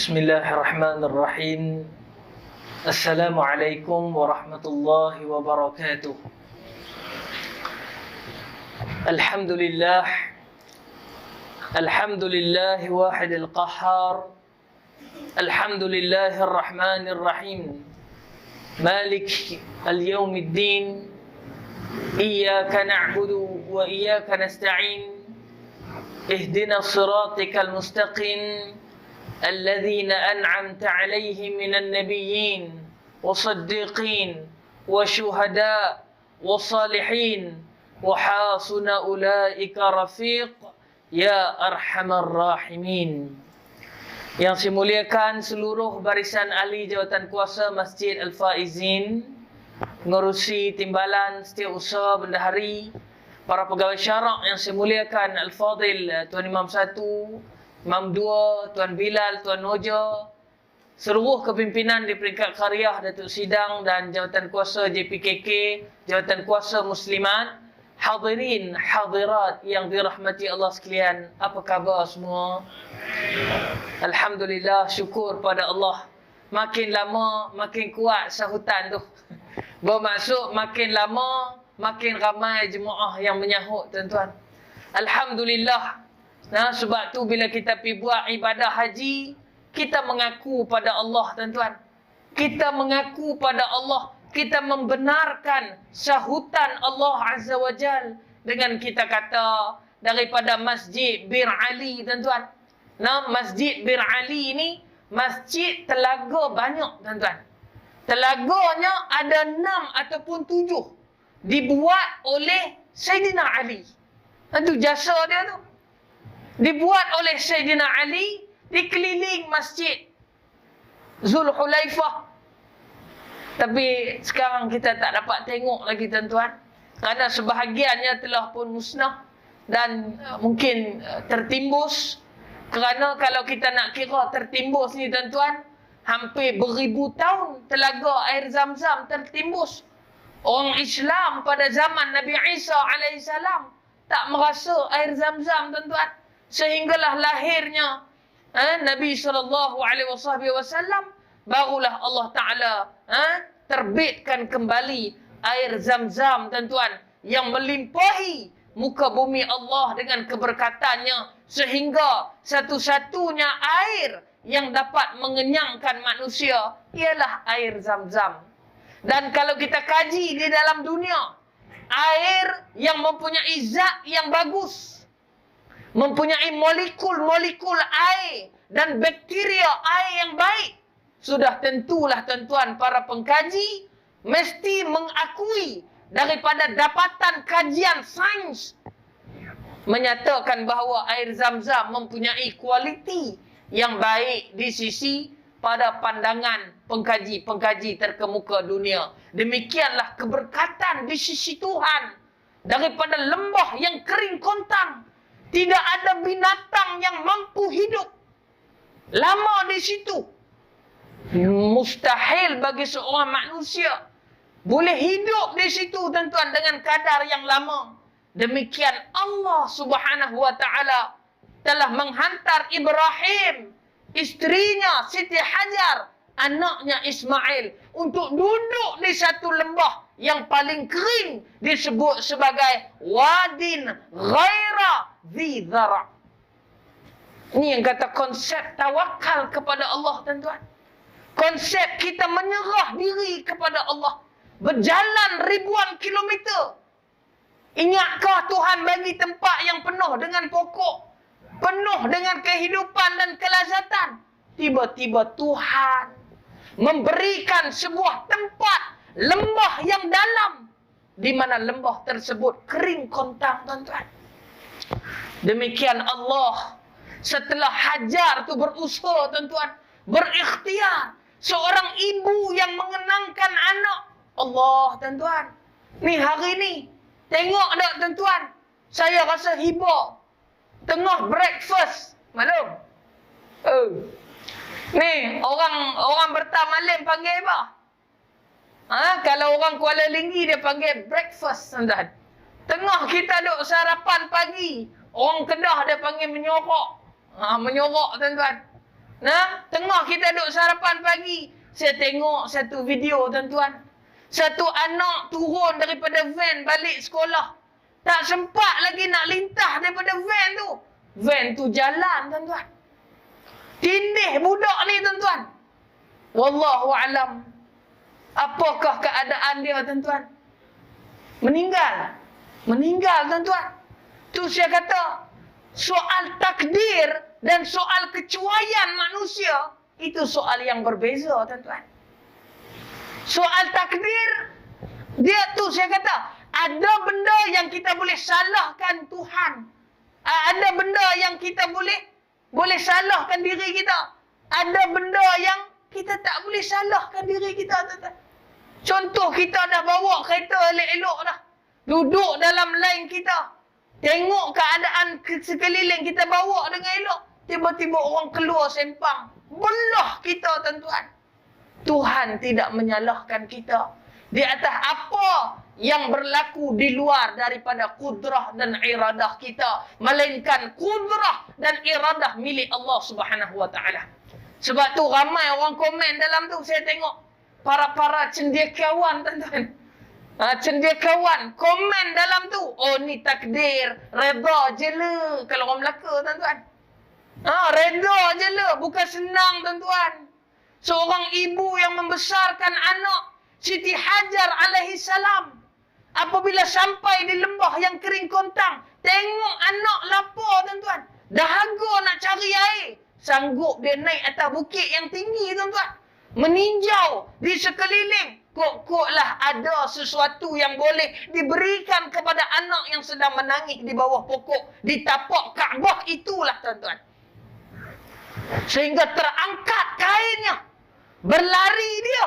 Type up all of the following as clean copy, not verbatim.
Bismillahirrahmanirrahim. Assalamualaikum warahmatullahi wabarakatuh. Alhamdulillah. Alhamdulillahi wahidil qahhar. Alhamdulillahir rahmanir rahim. Malik al-yawmiddin. Iyyaka na'budu wa iyyaka nasta'in. Ihdinas siratal mustaqim. الذين أنعمت عليهم من النبيين والصديقين والشهداء والصالحين وحسن أولئك رفيق يا أرحم الراحمين. Yang saya muliakan seluruh barisan ahli jawatan kuasa Masjid Al-Faizin, pengerusi timbalan setiausaha bendahari, para pegawai syarak yang saya muliakan, Al-Fadil Tuan Imam 1, Imam 2, Tuan Bilal, Tuan Noja, seluruh kepimpinan di peringkat Qaryah, Datuk Sidang dan jawatan kuasa JPKK, jawatan kuasa Muslimat, hadirin, hadirat yang dirahmati Allah sekalian, apa khabar semua? Alhamdulillah, syukur pada Allah. Makin lama, makin kuat sahutan tu. Bermaksud makin lama, makin ramai jemaah yang menyahut, tuan-tuan. Alhamdulillah. Nah, sebab tu bila kita pergi buat ibadah haji, kita mengaku pada Allah, tuan-tuan. Kita mengaku pada Allah, kita membenarkan syahutan Allah Azza wa Jal dengan kita kata daripada Masjid Bir Ali, tuan-tuan. Nah, Masjid Bir Ali ini masjid telaga banyak, tuan-tuan. Telaganya ada 6 ataupun 7 dibuat oleh Sayyidina Ali. Itu jasa dia tu. Dibuat oleh Sayyidina Ali di keliling masjid Zulhulaifah. Tapi sekarang kita tak dapat tengok lagi, tuan-tuan, kerana sebahagiannya telah pun musnah dan mungkin tertimbus. Kerana kalau kita nak kira tertimbus ni, tuan-tuan, hampir beribu tahun telaga air Zam-Zam tertimbus. Orang Islam pada zaman Nabi Isa alaihissalam tak merasa air Zam-Zam, tuan-tuan. Sehinggalah lahirnya Nabi SAW, barulah Allah Ta'ala terbitkan kembali air Zam-Zam, tuan-tuan, yang melimpahi muka bumi Allah dengan keberkatannya, sehingga satu-satunya air yang dapat mengenyangkan manusia ialah air Zam-Zam. Dan kalau kita kaji di dalam dunia, air yang mempunyai zat yang bagus, mempunyai molekul-molekul air dan bakteria air yang baik, sudah tentulah, tuan-tuan, para pengkaji mesti mengakui daripada dapatan kajian sains menyatakan bahawa air Zam-Zam mempunyai kualiti yang baik di sisi pada pandangan pengkaji-pengkaji terkemuka dunia. Demikianlah keberkatan di sisi Tuhan. Daripada lembah yang kering kontang, tidak ada binatang yang mampu hidup lama di situ. Mustahil bagi seorang manusia boleh hidup di situ, tuan-tuan, dengan kadar yang lama. Demikian Allah Subhanahu wa Ta'ala telah menghantar Ibrahim, isterinya Siti Hajar, anaknya Ismail, untuk duduk di satu lembah yang paling kering, disebut sebagai Wadin Ghaira Dhi Dhara. Ini yang kata konsep tawakal kepada Allah, tuan-tuan. Konsep kita menyerah diri kepada Allah. Berjalan ribuan kilometer. Ingatkah Tuhan bagi tempat yang penuh dengan pokok, penuh dengan kehidupan dan kelazatan? Tiba-tiba Tuhan memberikan sebuah tempat, lembah yang dalam, di mana lembah tersebut kering kontang, tuan-tuan. Demikian Allah setelah Hajar tu berusaha, tuan-tuan, berikhtiar, seorang ibu yang mengenangkan anak Allah, tuan-tuan. Ni hari ni, tengok tak, tuan-tuan, saya rasa hibah. Tengah breakfast malam. Ni orang bertamalim panggil apa? Kalau orang Kuala Linggi dia panggil breakfast, tuan-tuan. Tengah kita duk sarapan pagi, orang Kedah dia panggil menyorok. Menyorok, tuan-tuan. Nah, tengah kita duduk sarapan pagi, saya tengok satu video tuan-tuan. Satu anak turun daripada van balik sekolah. Tak sempat lagi nak lintah daripada van tu. Van tu jalan tuan-tuan. Tindih budak ni tuan-tuan. Wallahu alam. Apakah keadaan dia tuan-tuan? Meninggal. Meninggal tuan-tuan. Tu saya kata, soal takdir dan soal kecuaian manusia, itu soal yang berbeza tuan-tuan. Soal takdir, dia tu saya kata, ada benda yang kita boleh salahkan Tuhan. Ada benda yang kita boleh salahkan diri kita. Ada benda yang kita tak boleh salahkan diri kita tuan-tuan. Contoh, kita dah bawa kereta elok-elok dah. Duduk dalam line kita. Tengok keadaan sekeliling kita bawa dengan elok. Tiba-tiba orang keluar sempang. Belah kita tuan-tuan. Tuhan tidak menyalahkan kita. Di atas apa yang berlaku di luar daripada kudrah dan iradah kita. Melainkan kudrah dan iradah milik Allah Subhanahu Wa Taala. Sebab tu ramai orang komen dalam tu. Saya tengok para cendekiawan tuan-tuan. Cendekiawan komen dalam tu. Oh ni takdir. Reda je le. Kalau orang Melaka tuan-tuan. Reda je le. Bukan senang tuan-tuan. Seorang ibu yang membesarkan anak Siti Hajar alaihi salam. Apabila sampai di lembah yang kering kontang. Tengok anak lapar tuan-tuan. Dahaga nak cari air. Sanggup dia naik atas bukit yang tinggi tuan-tuan. Meninjau di sekeliling. Kok-koklah ada sesuatu yang boleh diberikan kepada anak yang sedang menangis di bawah pokok. Di tapak Kaabah itulah tuan-tuan. Sehingga terangkat kainnya. Berlari dia.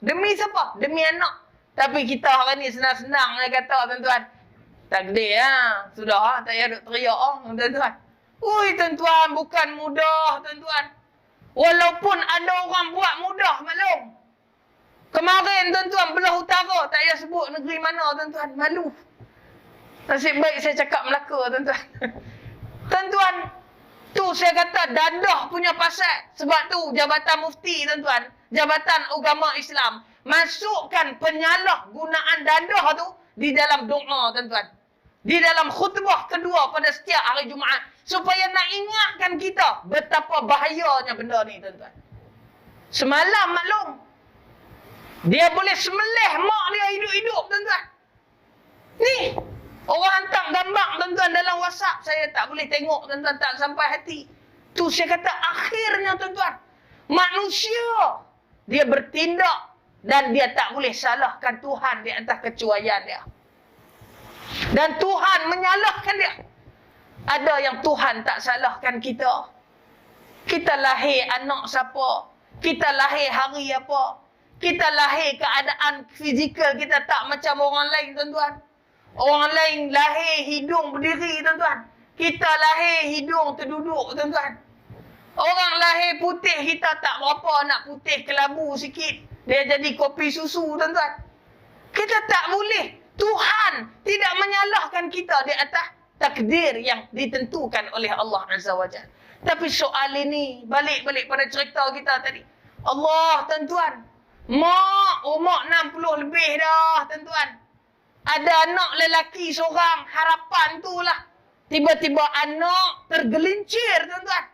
Demi siapa? Demi anak. Tapi kita hari ni senang-senang dia kata tuan-tuan. Takdir sudah tak payah duk teriak tuan-tuan. Ui tuan-tuan, bukan mudah tuan-tuan. Walaupun ada orang buat mudah maklum. Kemarin tuan-tuan belah utara, tak payah sebut negeri mana tuan-tuan, malu. Nasib baik saya cakap Melaka tuan-tuan. Tuan-tuan, tu saya kata dadah punya pasal. Sebab tu Jabatan Mufti tuan-tuan, Jabatan Agama Islam masukkan penyalahgunaan dadah tu di dalam doa tuan-tuan. Di dalam khutbah kedua pada setiap hari Jumaat. Supaya nak ingatkan kita betapa bahayanya benda ni tuan-tuan. Semalam maklum. Dia boleh semelih mak dia hidup-hidup tuan-tuan. Ni. Orang hantar gambar tuan-tuan dalam WhatsApp. Saya tak boleh tengok tuan-tuan, tak sampai hati. Tu saya kata akhirnya tuan-tuan. Manusia. Dia bertindak. Dan dia tak boleh salahkan Tuhan di atas kecuaian dia. Dan Tuhan menyalahkan dia. Ada yang Tuhan tak salahkan kita. Kita lahir anak siapa. Kita lahir hari apa. Kita lahir keadaan fizikal kita tak macam orang lain tuan-tuan. Orang lain lahir hidung berdiri tuan-tuan. Kita lahir hidung terduduk tuan-tuan. Orang lahir putih, kita tak berapa nak putih kelabu sikit. Dia jadi kopi susu tuan-tuan. Kita tak boleh. Tuhan tidak menyalahkan kita di atas takdir yang ditentukan oleh Allah Azza wa Jalla. Tapi soal ini, balik-balik pada cerita kita tadi. Allah tuan-tuan. Mak, umur 60 lebih dah tuan-tuan. Ada anak lelaki seorang, harapan tu lah. Tiba-tiba anak tergelincir tuan-tuan.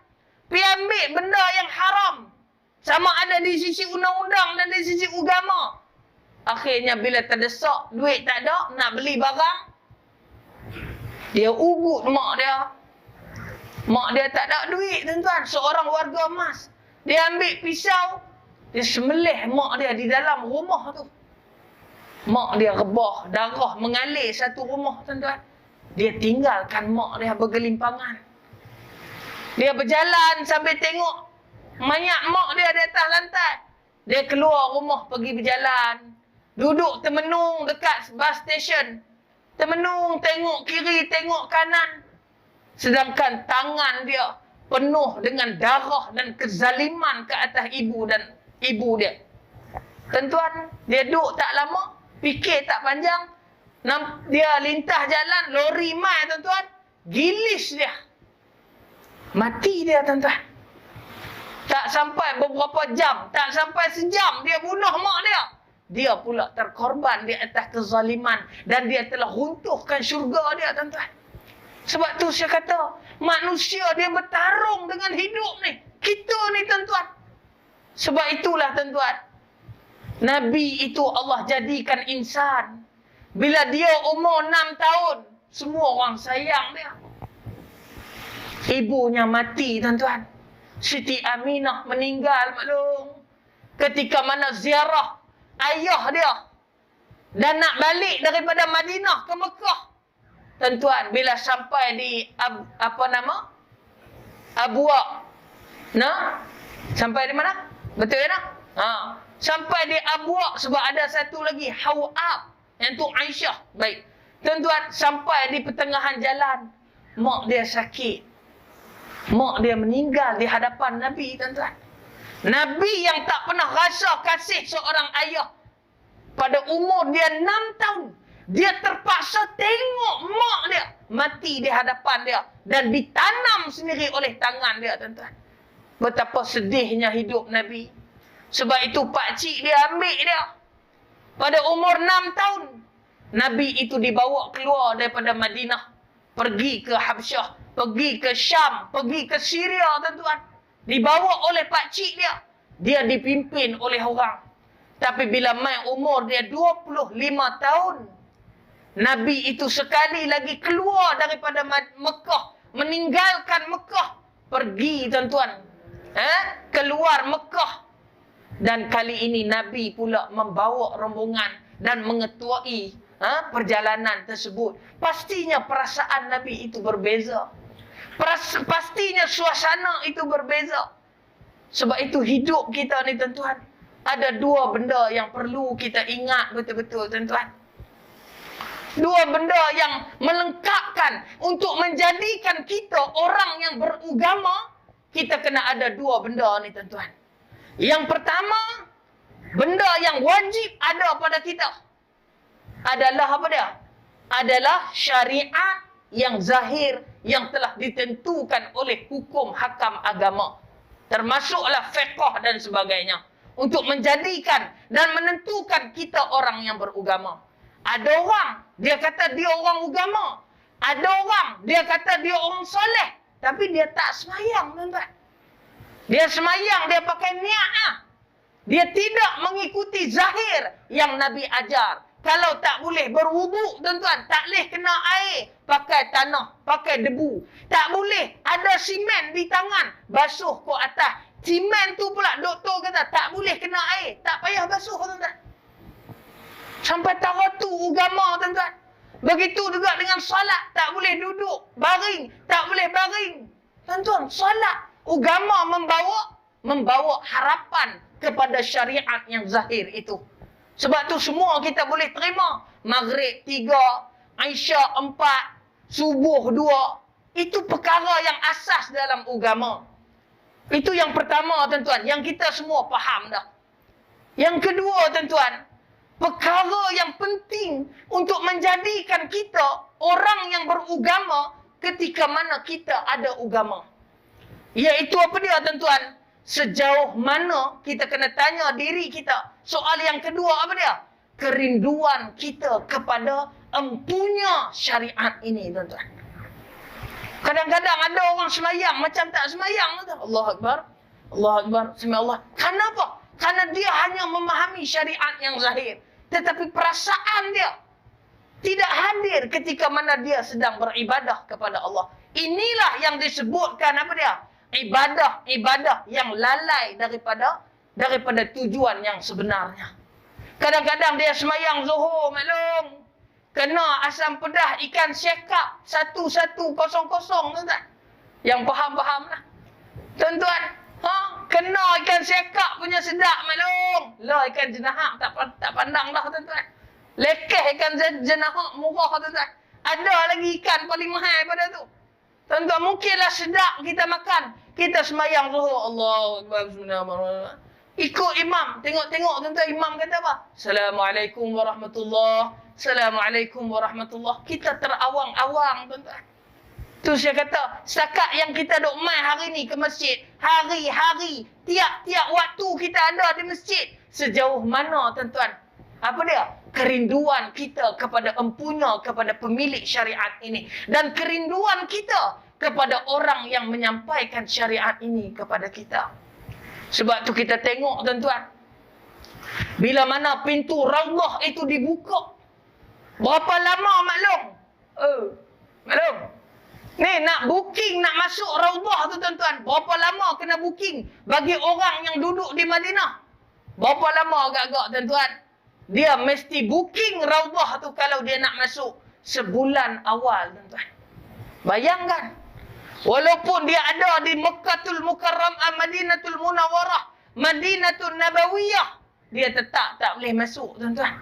Pergi ambil benda yang haram. Sama ada di sisi undang-undang dan di sisi agama. Akhirnya bila terdesak, duit tak ada, nak beli barang. Dia ugut mak dia. Mak dia tak ada duit tuan-tuan. Seorang warga emas. Dia ambil pisau. Dia semelih mak dia di dalam rumah tu. Mak dia rebah, darah mengalir satu rumah tuan-tuan. Dia tinggalkan mak dia bergelimpangan. Dia berjalan sambil tengok mayat mak dia di atas lantai. Dia keluar rumah pergi berjalan. Duduk termenung dekat bus station. Termenung, tengok kiri, tengok kanan. Sedangkan tangan dia penuh dengan darah dan kezaliman ke atas ibu dan ibu dia. Tuan-tuan, dia duduk tak lama, fikir tak panjang. Dia lintah jalan, lori mai tuan-tuan. Gilis dia. Mati dia tuan-tuan. Tak sampai beberapa jam, tak sampai sejam dia bunuh mak dia. Dia pula terkorban di atas kezaliman dan dia telah runtuhkan syurga dia, tuan-tuan. Sebab tu saya kata, manusia dia bertarung dengan hidup ni. Kita ni, tuan-tuan. Sebab itulah, tuan-tuan, Nabi itu Allah jadikan insan. Bila dia umur 6 tahun, semua orang sayang dia. Ibunya mati, tuan-tuan. Siti Aminah meninggal, maklum. Ketika mana ziarah ayah dia dan nak balik daripada Madinah ke Mekah. Tuan-tuan, bila sampai di Abwa. Nah, sampai di mana? Betul ya nak? Sampai di Abwa sebab ada satu lagi Hawab, yang tu Aisyah. Baik. Tuan-tuan, sampai di pertengahan jalan, mak dia sakit. Mak dia meninggal di hadapan Nabi, tuan-tuan. Nabi yang tak pernah rasa kasih seorang ayah. Pada umur dia 6 tahun. Dia terpaksa tengok mak dia mati di hadapan dia. Dan ditanam sendiri oleh tangan dia, tuan-tuan. Betapa sedihnya hidup Nabi. Sebab itu pakcik dia ambil dia. Pada umur 6 tahun. Nabi itu dibawa keluar daripada Madinah. Pergi ke Habsyah. Pergi ke Syam, pergi ke Syria, tuan-tuan. Dibawa oleh pakcik dia. Dia dipimpin oleh orang. Tapi bila mai umur dia 25 tahun, Nabi itu sekali lagi keluar daripada Mekah. Meninggalkan Mekah. Pergi, tuan-tuan. Keluar Mekah. Dan kali ini Nabi pula membawa rombongan dan mengetuai perjalanan tersebut. Pastinya perasaan Nabi itu berbeza. Pastinya suasana itu berbeza. Sebab itu hidup kita ni, tuan-tuan, ada dua benda yang perlu kita ingat betul-betul, tuan-tuan. Dua benda yang melengkapkan untuk menjadikan kita orang yang beragama. Kita kena ada dua benda ni, tuan-tuan. Yang pertama, benda yang wajib ada pada kita adalah apa dia? Adalah syariat yang zahir, yang telah ditentukan oleh hukum hakam agama. Termasuklah fiqh dan sebagainya. Untuk menjadikan dan menentukan kita orang yang beragama. Ada orang, dia kata dia orang agama. Ada orang, dia kata dia orang soleh. Tapi dia tak semayang, tuan-tuan. Dia semayang, dia pakai niat. Dia tidak mengikuti zahir yang Nabi ajar. Kalau tak boleh berwuduk, tuan-tuan, tak boleh kena air, pakai tanah, pakai debu. Tak boleh ada simen di tangan, basuh ke atas. Simen tu pula doktor kata tak boleh kena air, tak payah basuh, tuan-tuan. Sampai tahu tu agama, tuan-tuan. Begitu juga dengan solat, tak boleh duduk baring, tak boleh baring. Tuan-tuan, solat agama membawa harapan kepada syariat yang zahir itu. Sebab tu semua kita boleh terima. Maghrib 3, Isyak 4, Subuh 2. Itu perkara yang asas dalam agama. Itu yang pertama, tuan-tuan. Yang kita semua faham dah. Yang kedua, tuan-tuan. Perkara yang penting untuk menjadikan kita orang yang beragama ketika mana kita ada agama. Iaitu apa dia, tuan-tuan? Sejauh mana kita kena tanya diri kita. Soal yang kedua apa dia? Kerinduan kita kepada empunya syariat ini, tuan-tuan. Kadang-kadang ada orang semayang macam tak semayang, tuan-tuan. Allahu Akbar. Allahu Akbar. Bismillah. Kenapa? Karena dia hanya memahami syariat yang zahir. Tetapi perasaan dia tidak hadir ketika mana dia sedang beribadah kepada Allah. Inilah yang disebutkan apa dia? Ibadah yang lalai daripada tujuan yang sebenarnya. Kadang-kadang dia semayang zuhur, maklum. Kena asam pedas ikan syekap 1100, tuan-tuan. Yang faham-faham lah. Tuan-tuan, kena ikan syekap punya sedap, maklum. Lah ikan jenahak tak pandang dah, tuan-tuan. Lekeh ikan jenahak murah, tuan-tuan. Ada lagi ikan paling mahal pada tu. Tuan-tuan, mungkinlah sedap kita makan. Kita semayang zuhur. Allahu Akbar. Bismillahirrahmanirrahim. Ikut imam. Tengok-tengok, tuan-tuan, imam kata apa? Assalamualaikum warahmatullahi. Assalamualaikum warahmatullahi. Kita terawang-awang, tuan-tuan. Tu saya kata, setakat yang kita duk mai hari ni ke masjid, hari-hari, tiap-tiap waktu kita ada di masjid, sejauh mana tuan-tuan? Apa dia? Kerinduan kita kepada empunya, kepada pemilik syariat ini. Dan kerinduan kita kepada orang yang menyampaikan syariat ini kepada kita. Sebab tu kita tengok tuan-tuan, bila mana pintu Raudhah itu dibuka, berapa lama maklum? Maklum. Ni nak booking nak masuk Raudhah tu tuan-tuan, berapa lama kena booking bagi orang yang duduk di Madinah? Berapa lama agak-agak tuan-tuan? Dia mesti booking Raudhah tu kalau dia nak masuk sebulan awal tuan-tuan. Bayangkan. Walaupun dia ada di Mekkatul Mukarramah, Madinatul Munawwarah, Madinatul Nabawiyah, dia tetap tak boleh masuk tuan-tuan.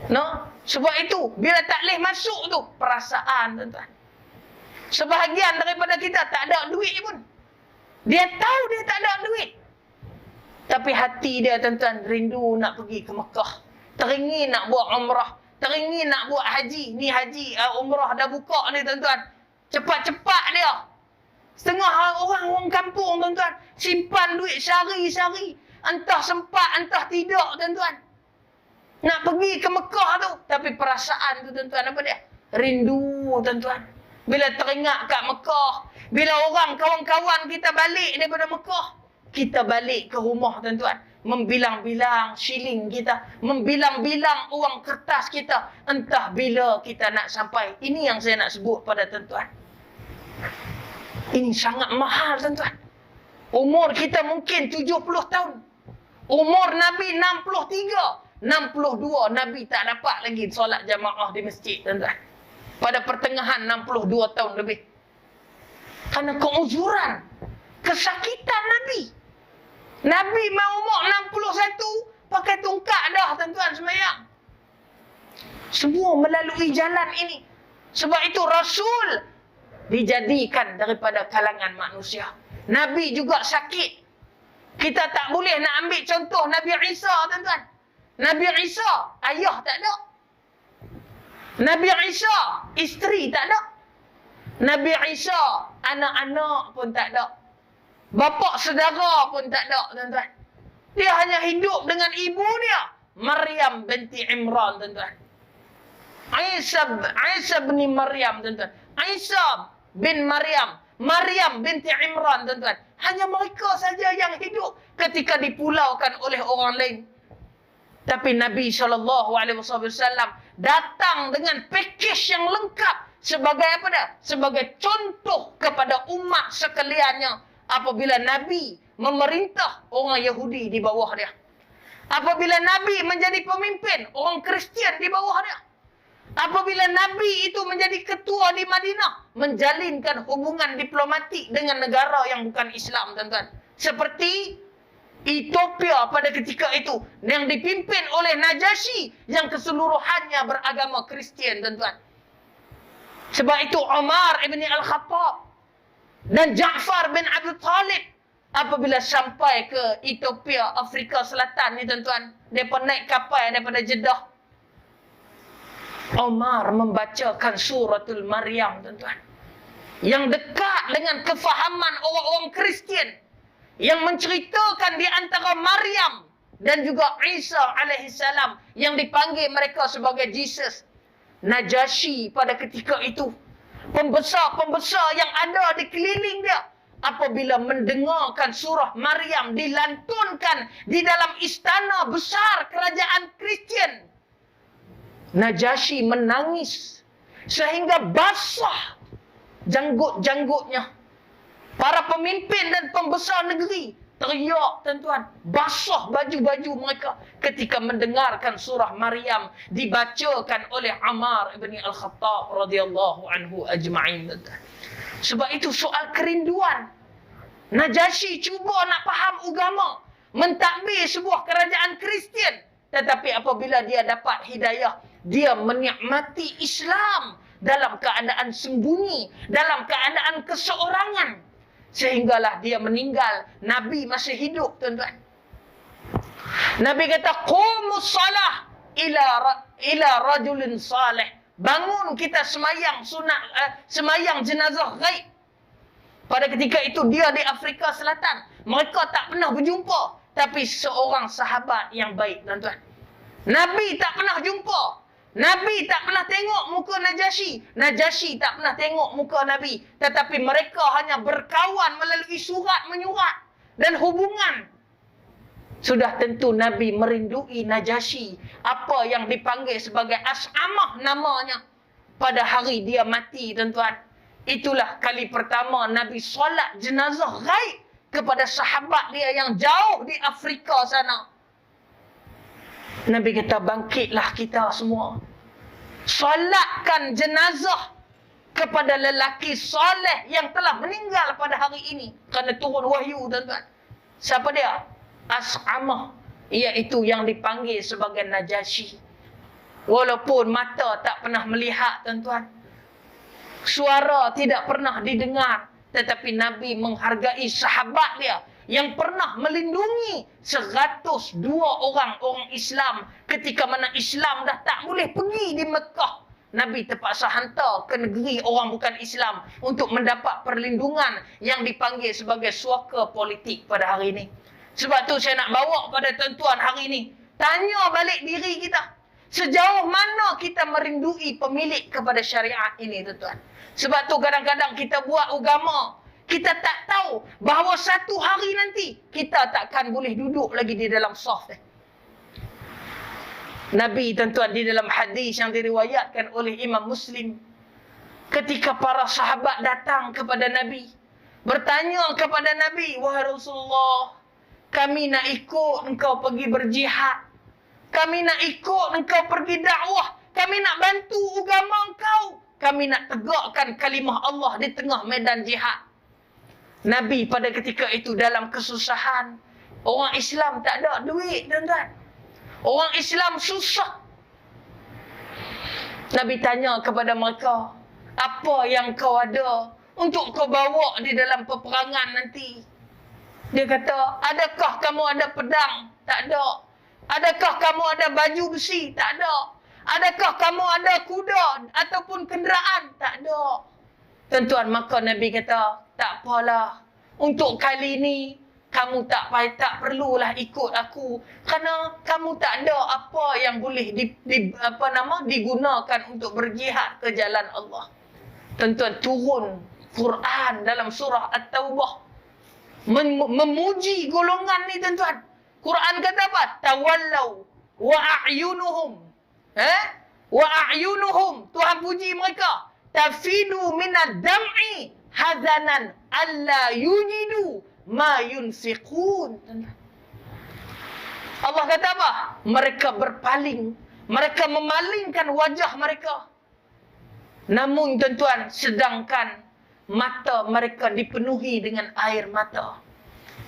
No? Sebab itu, bila tak boleh masuk tu, perasaan tuan-tuan. Sebahagian daripada kita tak ada duit pun. Dia tahu dia tak ada duit. Tapi hati dia tuan-tuan rindu nak pergi ke Mekah. Teringin nak buat umrah. Teringin nak buat haji. Ni haji, umrah dah buka ni tuan-tuan. Cepat-cepat dia. Setengah orang kampung tuan-tuan simpan duit sehari-sehari. Entah sempat, entah tidak tuan-tuan. Nak pergi ke Mekah tu. Tapi perasaan tu tuan-tuan apa dia? Rindu tuan-tuan. Bila teringat kat Mekah. Bila orang kawan-kawan kita balik daripada Mekah. Kita balik ke rumah tuan-tuan. Membilang-bilang shilling kita. Membilang-bilang uang kertas kita. Entah bila kita nak sampai. Ini yang saya nak sebut pada tuan-tuan. Ini sangat mahal tuan-tuan. Umur kita mungkin 70 tahun. Umur Nabi 63. 62 Nabi tak dapat lagi solat jamaah di masjid tuan-tuan. Pada pertengahan 62 tahun lebih. Kerana keuzuran, kesakitan Nabi. Nabi mau umur 61, pakai tungkak dah tuan-tuan semayang. Semua melalui jalan ini. Sebab itu Rasul dijadikan daripada kalangan manusia. Nabi juga sakit. Kita tak boleh nak ambil contoh Nabi Isa tuan-tuan. Nabi Isa, ayah tak ada. Nabi Isa, isteri tak ada. Nabi Isa, anak-anak pun tak ada. Bapa saudara pun tak ada, tuan-tuan. Dia hanya hidup dengan ibu dia, Maryam binti Imran, tuan-tuan. Isa bin Maryam, tuan-tuan. Isa bin Maryam, Maryam binti Imran, tuan-tuan. Hanya mereka saja yang hidup ketika dipulaukan oleh orang lain. Tapi Nabi SAW datang dengan pakej yang lengkap sebagai apa dah? Sebagai contoh kepada umat sekaliannya apabila Nabi memerintah orang Yahudi di bawah dia. Apabila Nabi menjadi pemimpin, orang Kristian di bawah dia. Apabila Nabi itu menjadi ketua di Madinah, menjalinkan hubungan diplomatik dengan negara yang bukan Islam, tuan-tuan. Seperti Ethiopia pada ketika itu yang dipimpin oleh Najasyi yang keseluruhannya beragama Kristian, tuan-tuan. Sebab itu Umar ibn Al-Khattab dan Ja'far bin Abi Talib apabila sampai ke Ethiopia, Afrika Selatan ni tuan-tuan, mereka naik kapal daripada Jeddah. Umar membacakan suratul Maryam, tuan-tuan, yang dekat dengan kefahaman orang-orang Kristian, yang menceritakan di antara Maryam dan juga Isa alaihissalam yang dipanggil mereka sebagai Jesus. Najasyi pada ketika itu, pembesar-pembesar yang ada di keliling dia, apabila mendengarkan surah Maryam dilantunkan di dalam istana besar kerajaan Kristian, Najasyi menangis sehingga basah janggut-janggutnya. Para pemimpin dan pembesar negeri teriak, tuan-tuan, basah baju-baju mereka ketika mendengarkan surah Maryam dibacakan oleh Umar ibn Al-Khattab radhiyallahu anhu ajma'in, tuan-tuan. Sebab itu soal kerinduan. Najasyi cuba nak faham agama, mentadbir sebuah kerajaan Kristian, tetapi apabila dia dapat hidayah, dia menikmati Islam dalam keadaan sembunyi, dalam keadaan keseorangan. Sehinggalah dia meninggal. Nabi masih hidup, tuan-tuan. Nabi kata, "Qumus salah ila rajulin salih bangun kita semayang sunat, semayang jenazah ghaib. Pada ketika itu dia di Afrika Selatan. Mereka tak pernah berjumpa. Tapi seorang sahabat yang baik, tuan-tuan. Nabi tak pernah jumpa. Nabi tak pernah tengok muka Najasyi. Najasyi tak pernah tengok muka Nabi. Tetapi mereka hanya berkawan melalui surat menyurat dan hubungan. Sudah tentu Nabi merindui Najasyi. Apa yang dipanggil sebagai As'amah namanya. Pada hari dia mati, tuan-tuan. Itulah kali pertama Nabi solat jenazah ghaib kepada sahabat dia yang jauh di Afrika sana. Nabi kata, bangkitlah kita semua. Solatkan jenazah kepada lelaki soleh yang telah meninggal pada hari ini. Kerana turun wahyu, tuan-tuan. Siapa dia? As'amah. Iaitu yang dipanggil sebagai Najasyi. Walaupun mata tak pernah melihat, tuan-tuan. Suara tidak pernah didengar. Tetapi Nabi menghargai sahabat dia yang pernah melindungi 102 orang Islam ketika mana Islam dah tak boleh pergi di Mekah. Nabi terpaksa hantar ke negeri orang bukan Islam untuk mendapat perlindungan yang dipanggil sebagai suaka politik pada hari ini. Sebab tu saya nak bawa pada tuan-tuan hari ini, tanya balik diri kita, sejauh mana kita merindui pemilik kepada syariat ini, tuan-tuan. Sebab tu kadang-kadang kita buat agama, kita tak tahu bahawa satu hari nanti kita takkan boleh duduk lagi di dalam saf. Nabi, tuan-tuan, di dalam hadis yang diriwayatkan oleh Imam Muslim, ketika para sahabat datang kepada Nabi, bertanya kepada Nabi, wahai Rasulullah, kami nak ikut engkau pergi berjihad, kami nak ikut engkau pergi dakwah, kami nak bantu agama engkau, kami nak tegakkan kalimah Allah di tengah medan jihad. Nabi pada ketika itu dalam kesusahan. Orang Islam tak ada duit, tuan-tuan. Orang Islam susah. Nabi tanya kepada mereka, apa yang kau ada untuk kau bawa di dalam peperangan nanti? Dia kata, adakah kamu ada pedang? Tak ada. Adakah kamu ada baju besi? Tak ada. Adakah kamu ada kuda ataupun kenderaan? Tak ada. Tuan-tuan, maka Nabi kata, tak apalah. Untuk kali ini, kamu tak perlulah ikut aku. Kerana kamu tak ada apa yang boleh digunakan untuk berjihad ke jalan Allah. Tuan-tuan, turun Quran dalam surah At-Taubah. Memuji golongan ni, tuan-tuan. Quran kata apa? Tawallau wa a'yunuhum. Wa a'yunuhum. Tuhan puji mereka. Tafidu minad dam'i hazanan alla yujidu ma yunfiqun. Allah kata apa? Mereka berpaling. Mereka memalingkan wajah mereka. Namun tuan-tuan, sedangkan mata mereka dipenuhi dengan air mata.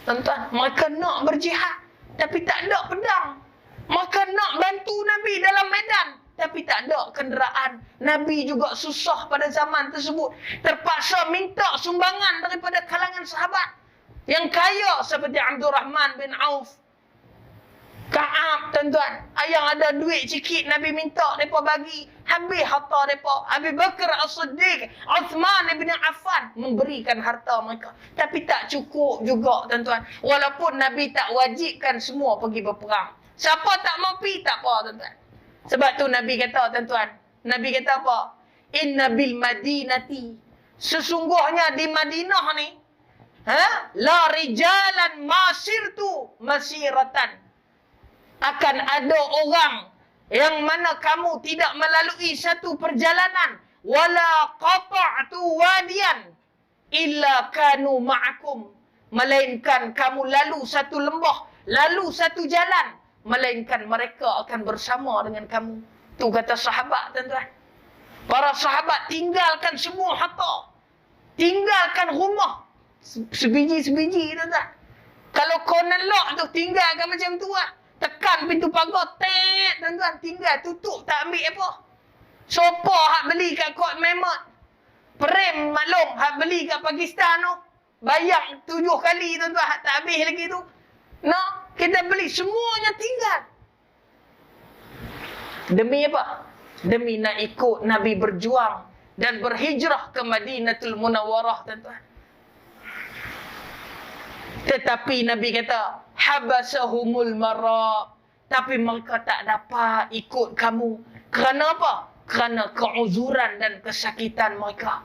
Tuan-tuan, mereka nak berjihad tapi tak ada pedang. Mereka nak bantu Nabi dalam medan tapi tak ada kenderaan. Nabi juga susah pada zaman tersebut. Terpaksa minta sumbangan daripada kalangan sahabat yang kaya seperti Abdul Rahman bin Auf, Ka'ab, tuan-tuan. Yang ada duit sikit, Nabi minta mereka bagi. Habis harta mereka. Abu Bakar As-Siddiq, Uthman bin Affan memberikan harta mereka. Tapi tak cukup juga, tuan-tuan. Walaupun Nabi tak wajibkan semua pergi berperang. Siapa tak mau pergi, tak apa, tuan-tuan. Sebab tu Nabi kata, tuan-tuan. Nabi kata apa? Inna bil madinati. Sesungguhnya di Madinah ni, la rijalan masirtu masiratan. Akan ada orang yang mana kamu tidak melalui satu perjalanan. Wala qata'tu wadiyan illa kanu ma'akum. Melainkan kamu lalu satu lembah, lalu satu jalan. Melainkan mereka akan bersama dengan kamu. Tu kata sahabat, tuan-tuan. Para sahabat tinggalkan semua harta. Tinggalkan rumah. Sebiji-sebiji, tuan-tuan. Kalau kau nelak tu, tinggalkan macam tu lah. Tekan pintu pagar, tuan-tuan. Tinggal, tutup, tak ambil apa. Sopa hak beli kat Kot Mehmet. Prem maklum hak beli kat Pakistan tu. Bayang 7 kali, tuan-tuan. Hak tak habis lagi tu. Kita beli, semuanya tinggal. Demi apa? demi nak ikut Nabi berjuang dan berhijrah ke Madinatul Munawwarah, tuan-tuan. Tetapi Nabi kata, habasahumul mara, tapi mereka tak dapat ikut kamu. Kerana apa? Kerana keuzuran dan kesakitan mereka.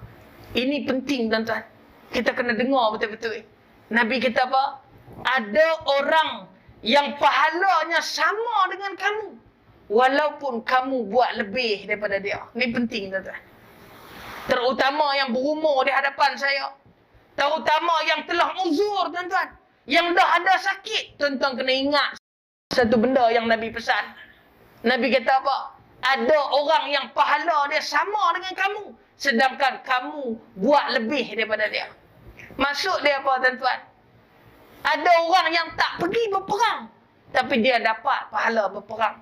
Ini penting, tuan-tuan. Kita kena dengar betul-betul. Nabi kata apa? Ada orang yang pahalanya sama dengan kamu, walaupun kamu buat lebih daripada dia. Ini penting, tuan-tuan. Terutama yang berumur di hadapan saya. Terutama yang telah uzur, tuan-tuan. Yang dah ada sakit. Tuan-tuan kena ingat satu benda yang Nabi pesan. Nabi kata apa? Ada orang yang pahala dia sama dengan kamu, sedangkan kamu buat lebih daripada dia. Maksud dia apa, tuan-tuan? Ada orang yang tak pergi berperang, tapi dia dapat pahala berperang.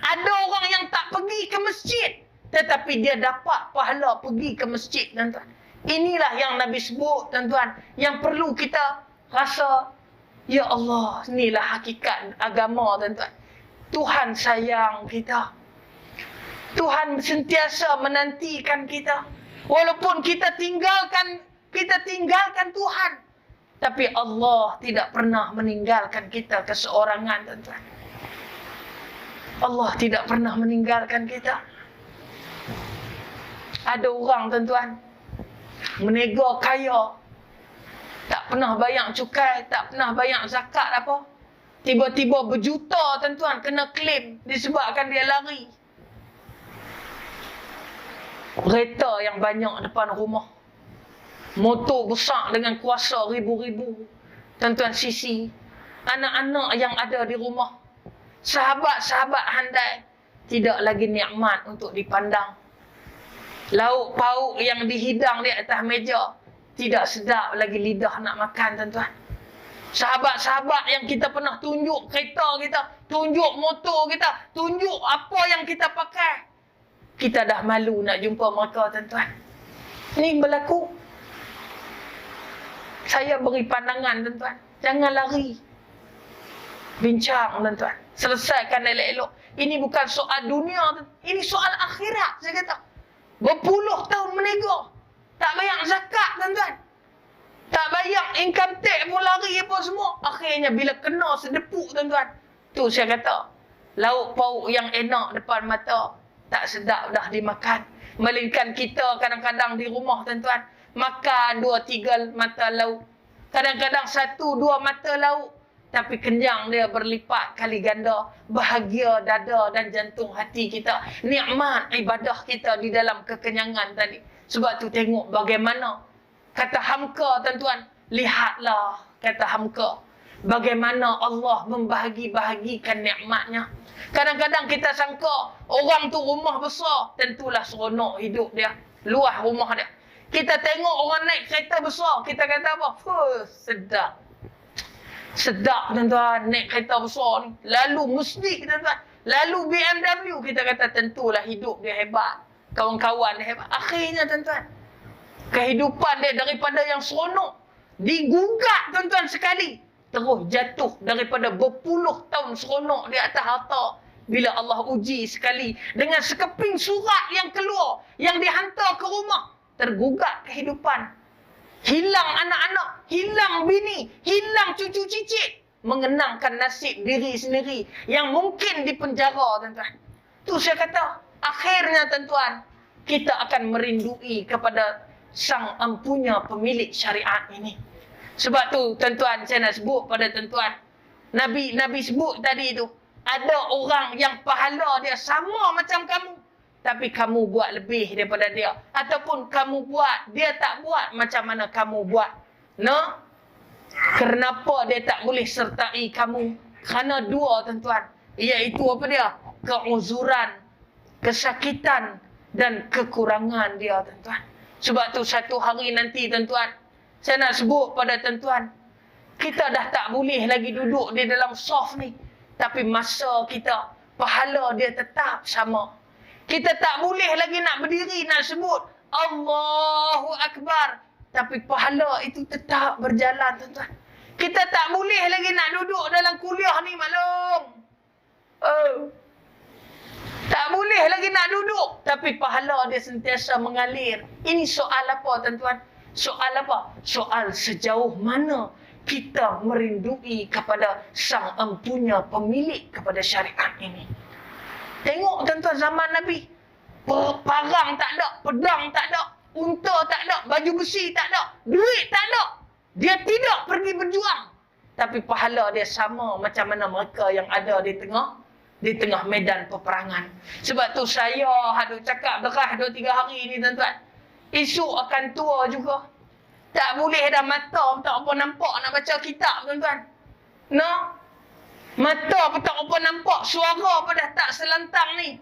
Ada orang yang tak pergi ke masjid, tetapi dia dapat pahala pergi ke masjid, tuan-tuan. Inilah yang Nabi sebut, tuan-tuan, yang perlu kita rasa, ya Allah, inilah hakikat agama, tuan-tuan. Tuhan sayang kita. Tuhan sentiasa menantikan kita. Walaupun kita tinggalkan Tuhan, tapi Allah tidak pernah meninggalkan kita keseorangan, tuan-tuan. Allah tidak pernah meninggalkan kita. Ada orang, tuan-tuan, menega kaya, tak pernah bayar cukai, tak pernah bayar zakat apa. Tiba-tiba berjuta, tuan-tuan, kena claim disebabkan dia lari. Kereta yang banyak depan rumah. Motor besar dengan kuasa ribu-ribu, tuan-tuan, sisi. Anak-anak yang ada di rumah. Sahabat-sahabat handai. Tidak lagi nikmat untuk dipandang. Lauk pauk yang dihidang di atas meja, tidak sedap lagi lidah nak makan, tuan-tuan. Sahabat-sahabat yang kita pernah tunjuk kereta kita, tunjuk motor kita, tunjuk apa yang kita pakai, kita dah malu nak jumpa mereka, tuan-tuan. Ini berlaku. Saya beri pandangan, tuan-tuan. Jangan lari. Bincang, tuan-tuan. Selesaikan elok-elok. Ini bukan soal dunia, tuan. Ini soal akhirat, saya kata. Berpuluh tahun menega. Tak bayar zakat, tuan-tuan. Tak bayar income tax pun lari apa semua. Akhirnya bila kena sedepuk, tuan-tuan. Tu saya kata, lauk pauk yang enak depan mata, tak sedap dah dimakan. Melainkan kita kadang-kadang di rumah, tuan-tuan, makan 2-3 mata lauk. Kadang-kadang 1-2 mata lauk. Tapi kenyang dia berlipat kali ganda. Bahagia dada dan jantung hati kita. Nikmat ibadah kita di dalam kekenyangan tadi. Sebab tu tengok bagaimana. Kata Hamka, tuan-tuan. Lihatlah, kata Hamka. Bagaimana Allah membahagi-bahagikan nikmatnya. Kadang-kadang kita sangka orang tu rumah besar, tentulah seronok hidup dia, luas rumah dia. Kita tengok orang naik kereta besar, kita kata apa? Sedap. Sedap, tuan-tuan, naik kereta besar ni. Lalu Mercedes, tuan-tuan. Lalu BMW, kita kata tentulah hidup dia hebat. Kawan-kawan dia hebat. Akhirnya, tuan-tuan, kehidupan dia daripada yang seronok digugat, tuan-tuan, sekali. Terus jatuh daripada berpuluh tahun seronok di atas harta. Bila Allah uji sekali dengan sekeping surat yang keluar, yang dihantar ke rumah, tergugat kehidupan. Hilang anak-anak, hilang bini, hilang cucu cicit. Mengenangkan nasib diri sendiri yang mungkin di penjara, tuan-tuan. Tu saya kata, akhirnya, tuan-tuan, kita akan merindui kepada sang empunya pemilik syariat ini. Sebab tu, tuan-tuan, saya nak sebut pada tuan-tuan. Nabi sebut tadi tu, ada orang yang pahala dia sama macam kamu, tapi kamu buat lebih daripada dia. Ataupun kamu buat, dia tak buat macam mana kamu buat. No? Kenapa dia tak boleh sertai kamu? Kerana dua, tuan-tuan. Iaitu apa dia? Keuzuran, kesakitan dan kekurangan dia, tuan-tuan. Sebab tu satu hari nanti, tuan-tuan, saya nak sebut pada tuan-tuan, kita dah tak boleh lagi duduk di dalam saf ni. Tapi masa kita, pahala dia tetap sama. Kita tak boleh lagi nak berdiri, nak sebut Allahu Akbar. Tapi pahala itu tetap berjalan, tuan-tuan. Kita tak boleh lagi nak duduk dalam kuliah ni, maklum. Tak boleh lagi nak duduk. tapi pahala dia sentiasa mengalir. Ini soal apa, tuan-tuan? Soal apa? Soal sejauh mana kita merindui kepada Sang Empunya pemilik kepada syariat ini. Tengok tuan-tuan, zaman Nabi, parang tak ada, pedang tak ada, unta tak ada, baju besi tak ada, duit tak ada. Dia tidak pergi berjuang. Tapi pahala dia sama macam mana mereka yang ada di tengah medan peperangan. Sebab tu saya ada cakap derah 2-3 hari ni, tuan-tuan. Esok akan tua juga. Tak boleh dah mata tak apa nampak nak baca kitab, tuan-tuan. No? Mata pun tak apa nampak, suara pun dah tak selantang ni.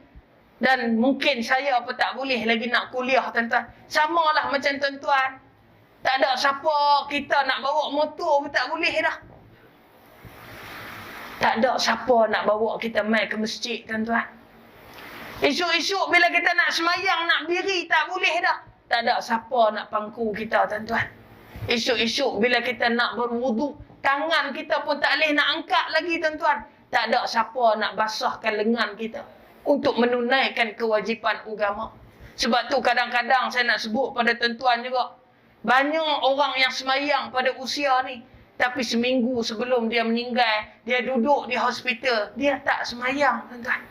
Dan mungkin saya pun tak boleh lagi nak kuliah, tuan-tuan. Samalah macam tuan-tuan. Tak ada siapa kita nak bawa motor pun tak boleh dah. Tak ada siapa nak bawa kita mai ke masjid, tuan-tuan. Esok-esok bila kita nak semayang, nak diri, tak boleh dah. Tak ada siapa nak pangku kita, tuan-tuan. Esok-esok bila kita nak berwuduk, tangan kita pun tak boleh nak angkat lagi, tuan-tuan. Tak ada siapa nak basahkan lengan kita untuk menunaikan kewajipan agama. Sebab tu kadang-kadang saya nak sebut pada tuan-tuan juga. Banyak orang yang semayang pada usia ni, tapi seminggu sebelum dia meninggal, dia duduk di hospital, dia tak semayang, tuan-tuan.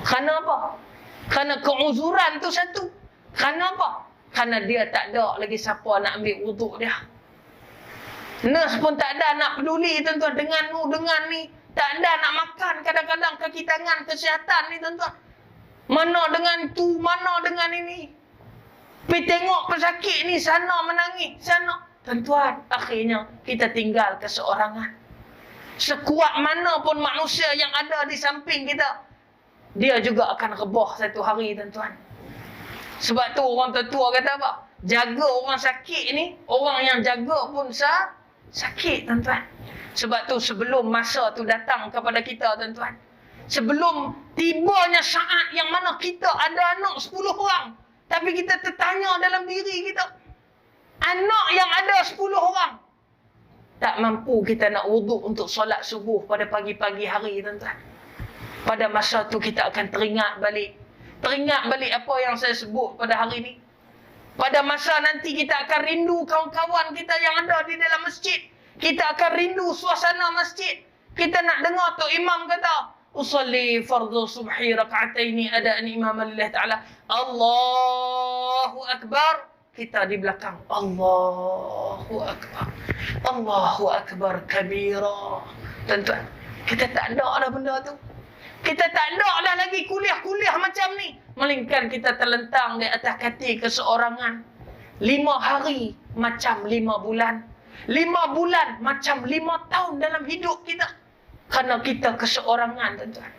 Kerana apa? Kerana keuzuran tu satu. Kerana apa? Kerana dia tak ada lagi siapa nak ambil wuduk dia. Nurse pun tak ada nak peduli, tuan-tuan, dengan ni. Tak ada nak makan kadang-kadang kaki tangan kesihatan ni, tuan-tuan. Mana dengan tu, mana dengan ini. Pergi tengok pesakit ni, sana menangis, sana. Tuan-tuan, akhirnya kita tinggal keseorangan. Sekuat mana pun manusia yang ada di samping kita, dia juga akan rebah satu hari, tuan-tuan. Sebab tu orang tua kata apa? Jaga orang sakit ni, orang yang jaga pun sakit, tuan-tuan. Sebab tu sebelum masa tu datang kepada kita, tuan-tuan, sebelum tibanya saat yang mana kita ada anak 10 orang, tapi kita tertanya dalam diri kita, anak yang ada 10 orang, tak mampu kita nak wuduk untuk solat subuh pada pagi-pagi hari, tuan-tuan. Pada masa tu kita akan teringat balik apa yang saya sebut pada hari ini. Pada masa nanti kita akan rindu kawan-kawan kita yang ada di dalam masjid. Kita akan rindu suasana masjid. Kita nak dengar tu imam kata, usalli fardhu subhi raka'ataini adaan imam lillah ta'ala. Allahu Akbar. Kita di belakang, Allahu Akbar. Allahu Akbar kabira. Tuan-tuan, kita tak ada dah benda tu. Kita tak ada dah lagi kuliah-kuliah macam ni. Melainkan kita terlentang di atas katil keseorangan. 5 hari macam 5 bulan. 5 bulan macam 5 tahun dalam hidup kita. Kerana kita keseorangan, tuan-tuan.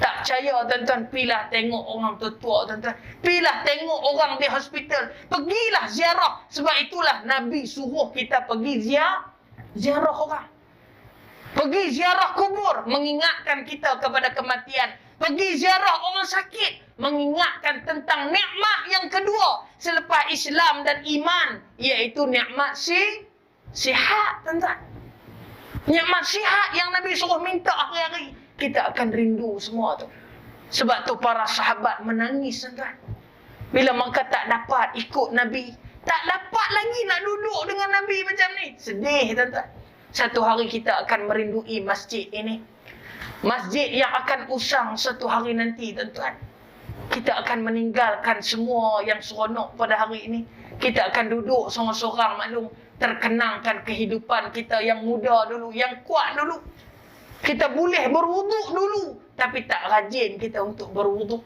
Tak percaya, tuan-tuan, pergilah tengok orang tua, tuan-tuan. Pergilah tengok orang di hospital. Pergilah ziarah. Sebab itulah Nabi suruh kita pergi ziarah orang. Pergi ziarah kubur, mengingatkan kita kepada kematian. Pergi ziarah orang sakit, mengingatkan tentang nikmat yang kedua selepas Islam dan iman, iaitu nikmat sihat, tuan-tuan. Nikmat sihat yang Nabi suruh minta hari-hari. Kita akan rindu semua tu. Sebab tu para sahabat menangis, tuan-tuan. Bila mereka tak dapat ikut Nabi, tak dapat lagi nak duduk dengan Nabi macam ni. Sedih, tuan-tuan. Satu hari kita akan merindui masjid ini. Masjid yang akan usang satu hari nanti, tuan-tuan. Kita akan meninggalkan semua yang seronok pada hari ini. Kita akan duduk seorang-seorang, maklum, terkenangkan kehidupan kita yang muda dulu, yang kuat dulu. Kita boleh berwuduk dulu, tapi tak rajin kita untuk berwuduk.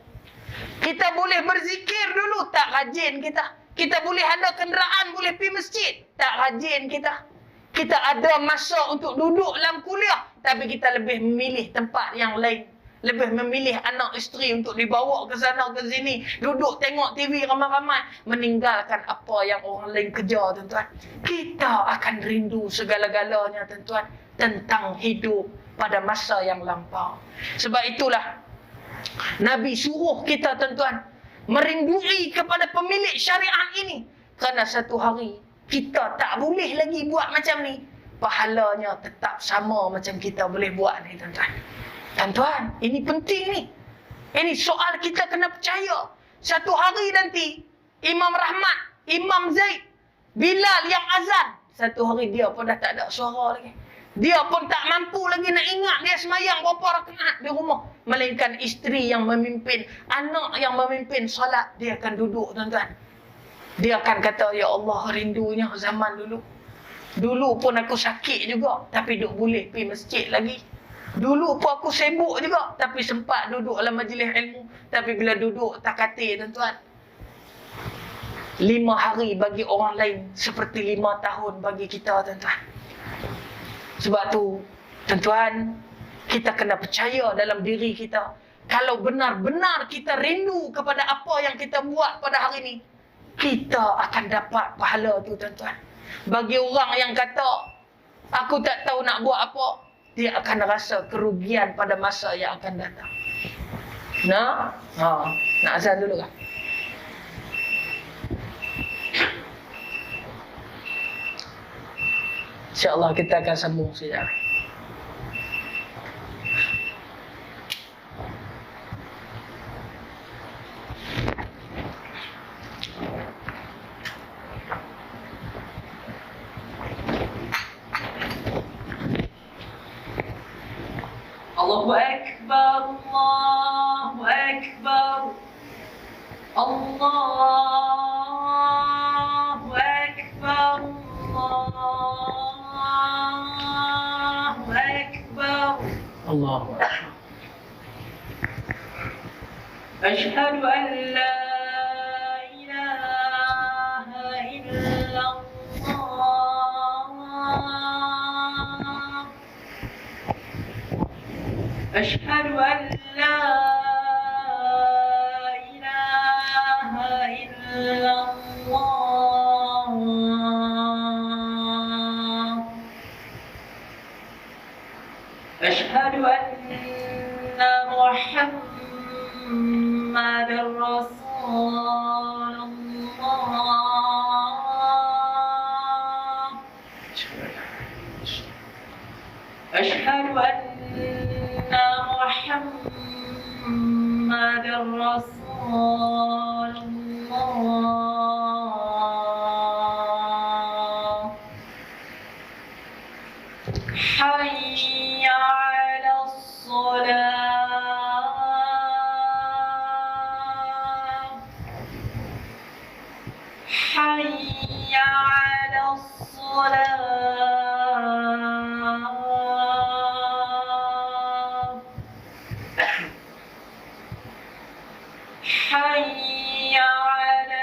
Kita boleh berzikir dulu, tak rajin kita. Kita boleh ada kenderaan, boleh pergi masjid, tak rajin kita. Kita ada masa untuk duduk dalam kuliah, tapi kita lebih memilih tempat yang lain. Lebih memilih anak isteri untuk dibawa ke sana ke sini, duduk tengok TV ramai-ramai, meninggalkan apa yang orang lain kejar, tuan-tuan. Kita akan rindu segala-galanya, tuan-tuan, tentang hidup pada masa yang lampau. Sebab itulah Nabi suruh kita, tuan-tuan, merindui kepada pemilik syariat ini. Kerana satu hari kita tak boleh lagi buat macam ni, pahalanya tetap sama macam kita boleh buat ni, tuan-tuan. Tuan-tuan, ini penting ni. Ini soal kita kena percaya. Satu hari nanti, Imam Rahmat, Imam Zaid, Bilal yang azan. Satu hari dia pun dah tak ada suara lagi. Dia pun tak mampu lagi nak ingat dia semayang berapa rakaat di rumah. Melainkan isteri yang memimpin, anak yang memimpin solat. Dia akan duduk, tuan-tuan. Dia akan kata, ya Allah, rindunya zaman dulu. Dulu pun aku sakit juga, tapi duk boleh pergi masjid lagi. Dulu pun aku sibuk juga, tapi sempat duduk dalam majlis ilmu. Tapi bila duduk, tak kata, tuan-tuan. 5 hari bagi orang lain seperti 5 tahun bagi kita, tuan-tuan. Sebab tu, tuan-tuan, kita kena percaya dalam diri kita. Kalau benar-benar kita rindu kepada apa yang kita buat pada hari ini, kita akan dapat pahala tu, tuan-tuan. Bagi orang yang kata, aku tak tahu nak buat apa, dia akan rasa kerugian pada masa yang akan datang. Nak azan dulu kan? InsyaAllah kita akan sambung sekejap. Allahu Akbar, Allahu Akbar, Allahu Akbar, Allahu Akbar, Allahu Akbar. Ashhadu an la ilaha illallah. أشهد أن لا إله إلا الله أشهد أن محمدا رسول الله أشهد أن محمد رسول الله حي على الصلاة حي على الصلاة حي على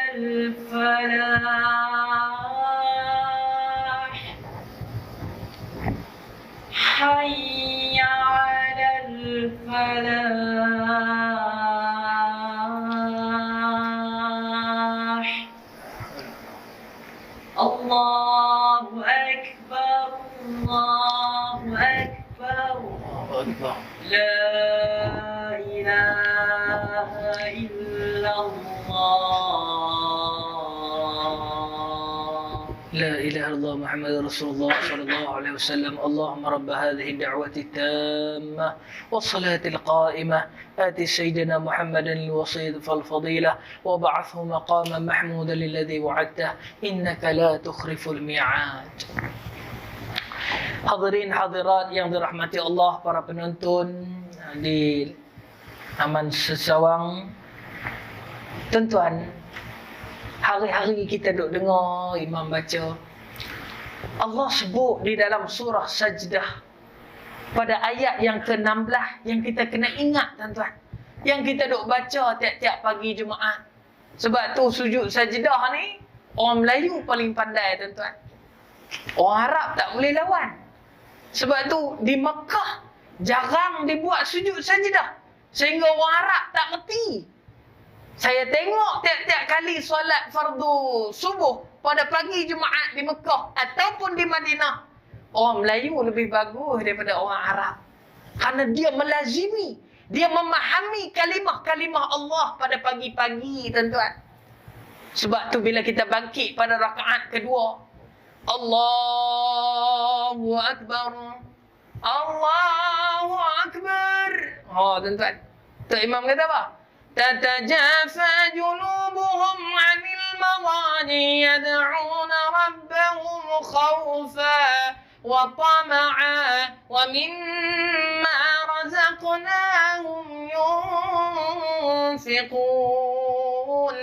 الفلاح حي على الفلاح الله أكبر الله أكبر لا إله إلا الله لا إله إلا الله محمد رسول الله صلى الله عليه وسلم اللهم رب هذه الدعوة التامة والصلاة القائمة آت سيدنا محمدا الوصيد فالفضيلة وبعثه مقاما محمودا الذي وعدته إنك لا تخلف الميعاد. Hadirin hadirat yang dirahmati Allah, para penonton di Aman Sesawang. Tuan-tuan, hari-hari kita duk dengar imam baca, Allah sebut di dalam surah Sajdah pada ayat yang ke-16 yang kita kena ingat, tuan-tuan, yang kita duk baca tiap-tiap pagi Jumaat. Sebab tu sujud sajdah ni orang Melayu paling pandai, tuan-tuan. Orang Arab tak boleh lawan. Sebab tu di Mekah jarang dibuat sujud sajdah, sehingga orang Arab tak reti. Saya tengok tiap-tiap kali solat fardu subuh pada pagi Jumaat di Mekah ataupun di Madinah, orang Melayu lebih bagus daripada orang Arab. Kerana dia melazimi, dia memahami kalimah-kalimah Allah pada pagi-pagi, tuan-tuan. Sebab tu bila kita bangkit pada rakaat kedua, Allahu Akbar, Allahu Akbar. Tuan-tuan, Tok Imam kata apa? تتجافى جنوبهم عن المضاجع يدعون ربهم خوفا وطمعا ومما رزقناهم ينفقون.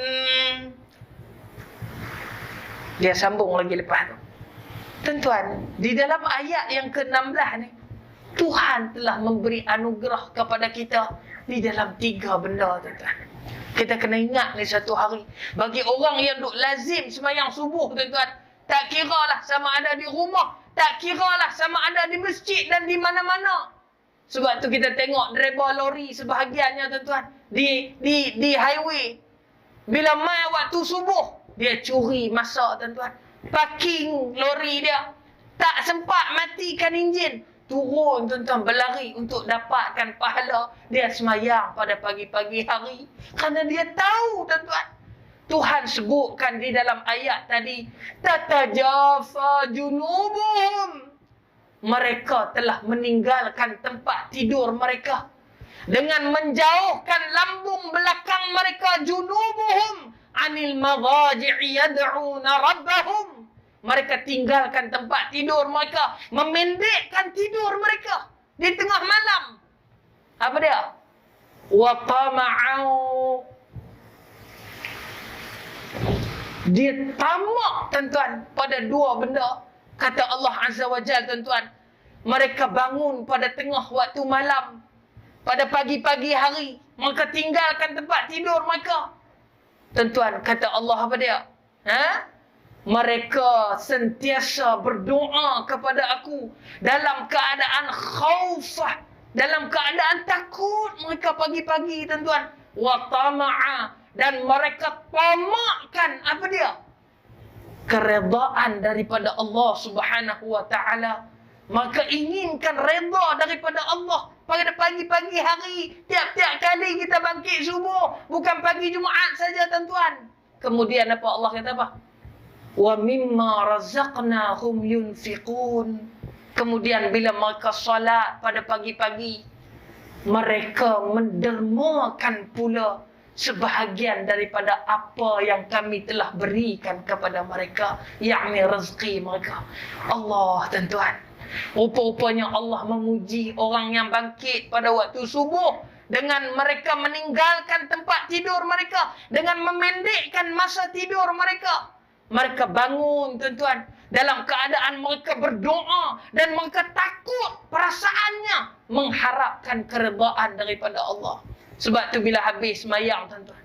Dia sambung lagi lepas tu. Tuan-tuan, di dalam ayat yang ke-16 ni, Tuhan telah memberi anugerah kepada kita di dalam 3 benda, tuan-tuan. Kita kena ingat ni satu hari. Bagi orang yang duk lazim sembahyang subuh, tuan-tuan, tak kiralah sama ada di rumah, tak kiralah sama ada di masjid dan di mana-mana. Sebab tu kita tengok driver lori sebahagiannya, tuan-tuan, di highway. Bila mai waktu subuh, dia curi masa, tuan-tuan. Parking lori dia, tak sempat matikan enjin, turun, tuan-tuan, berlari untuk dapatkan pahala dia sembahyang pada pagi-pagi hari. Kerana dia tahu, tuan-tuan, Tuhan sebutkan di dalam ayat tadi, tatajafa junubuhum. Mereka telah meninggalkan tempat tidur mereka dengan menjauhkan lambung belakang mereka, junubuhum anil madhaji'i yad'una rabbahum. Mereka tinggalkan tempat tidur mereka, memendekkan tidur mereka di tengah malam. Apa dia? Wa tama'au. Dia tamak, tuan-tuan, pada 2 benda. Kata Allah Azza wa Jalla, tuan-tuan, mereka bangun pada tengah waktu malam, pada pagi-pagi hari, mereka tinggalkan tempat tidur mereka. Tuan-tuan, kata Allah apa dia? Mereka sentiasa berdoa kepada aku dalam keadaan khaufah, dalam keadaan takut mereka pagi-pagi, tuan-tuan. Wa tama'a, dan mereka tamakkan apa dia? Keredaan daripada Allah Subhanahu wa taala. Maka inginkan redha daripada Allah pada pagi-pagi hari, tiap-tiap kali kita bangkit subuh, bukan pagi Jumaat saja, tuan-tuan. Kemudian apa Allah kata apa? Wa mimma razaqnahum yunfiqun. Kemudian bila mereka solat pada pagi-pagi, mereka mendermakan pula sebahagian daripada apa yang kami telah berikan kepada mereka, yakni rezeki mereka. Allah, tuan-tuan, rupa-rupanya Allah memuji orang yang bangkit pada waktu subuh dengan mereka meninggalkan tempat tidur mereka, dengan memendekkan masa tidur mereka. Mereka bangun, tuan-tuan, dalam keadaan mereka berdoa dan mereka takut, perasaannya mengharapkan keredaan daripada Allah. Sebab tu bila habis sembahyang, tuan-tuan,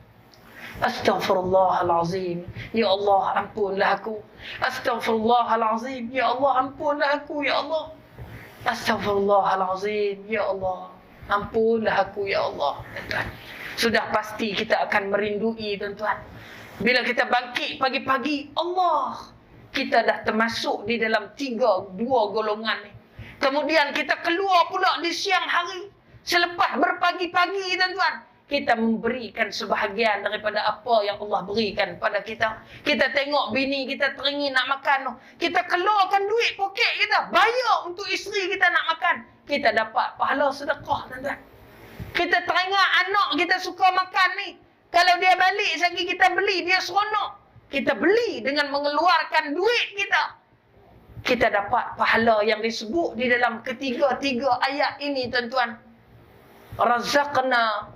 Astaghfirullahalazim, ya Allah, ampunlah aku. Astaghfirullahalazim, ya Allah, ampunlah aku, ya Allah. Astaghfirullahalazim, ya Allah, ampunlah aku, ya Allah. Tuan-tuan, sudah pasti kita akan merindui, tuan-tuan, bila kita bangkit pagi-pagi, Allah, kita dah termasuk di dalam 2 golongan ni. Kemudian kita keluar pula di siang hari, selepas berpagi-pagi, tuan-tuan, kita memberikan sebahagian daripada apa yang Allah berikan pada kita. Kita tengok bini kita teringin nak makan, kita keluarkan duit poket kita, bayar untuk isteri kita nak makan, kita dapat pahala sedekah, tuan-tuan. Kita teringat anak kita suka makan ni, kalau dia balik lagi kita beli, dia seronok, kita beli dengan mengeluarkan duit kita. Kita dapat pahala yang disebut di dalam ketiga-tiga ayat ini, tuan-tuan. Razaqna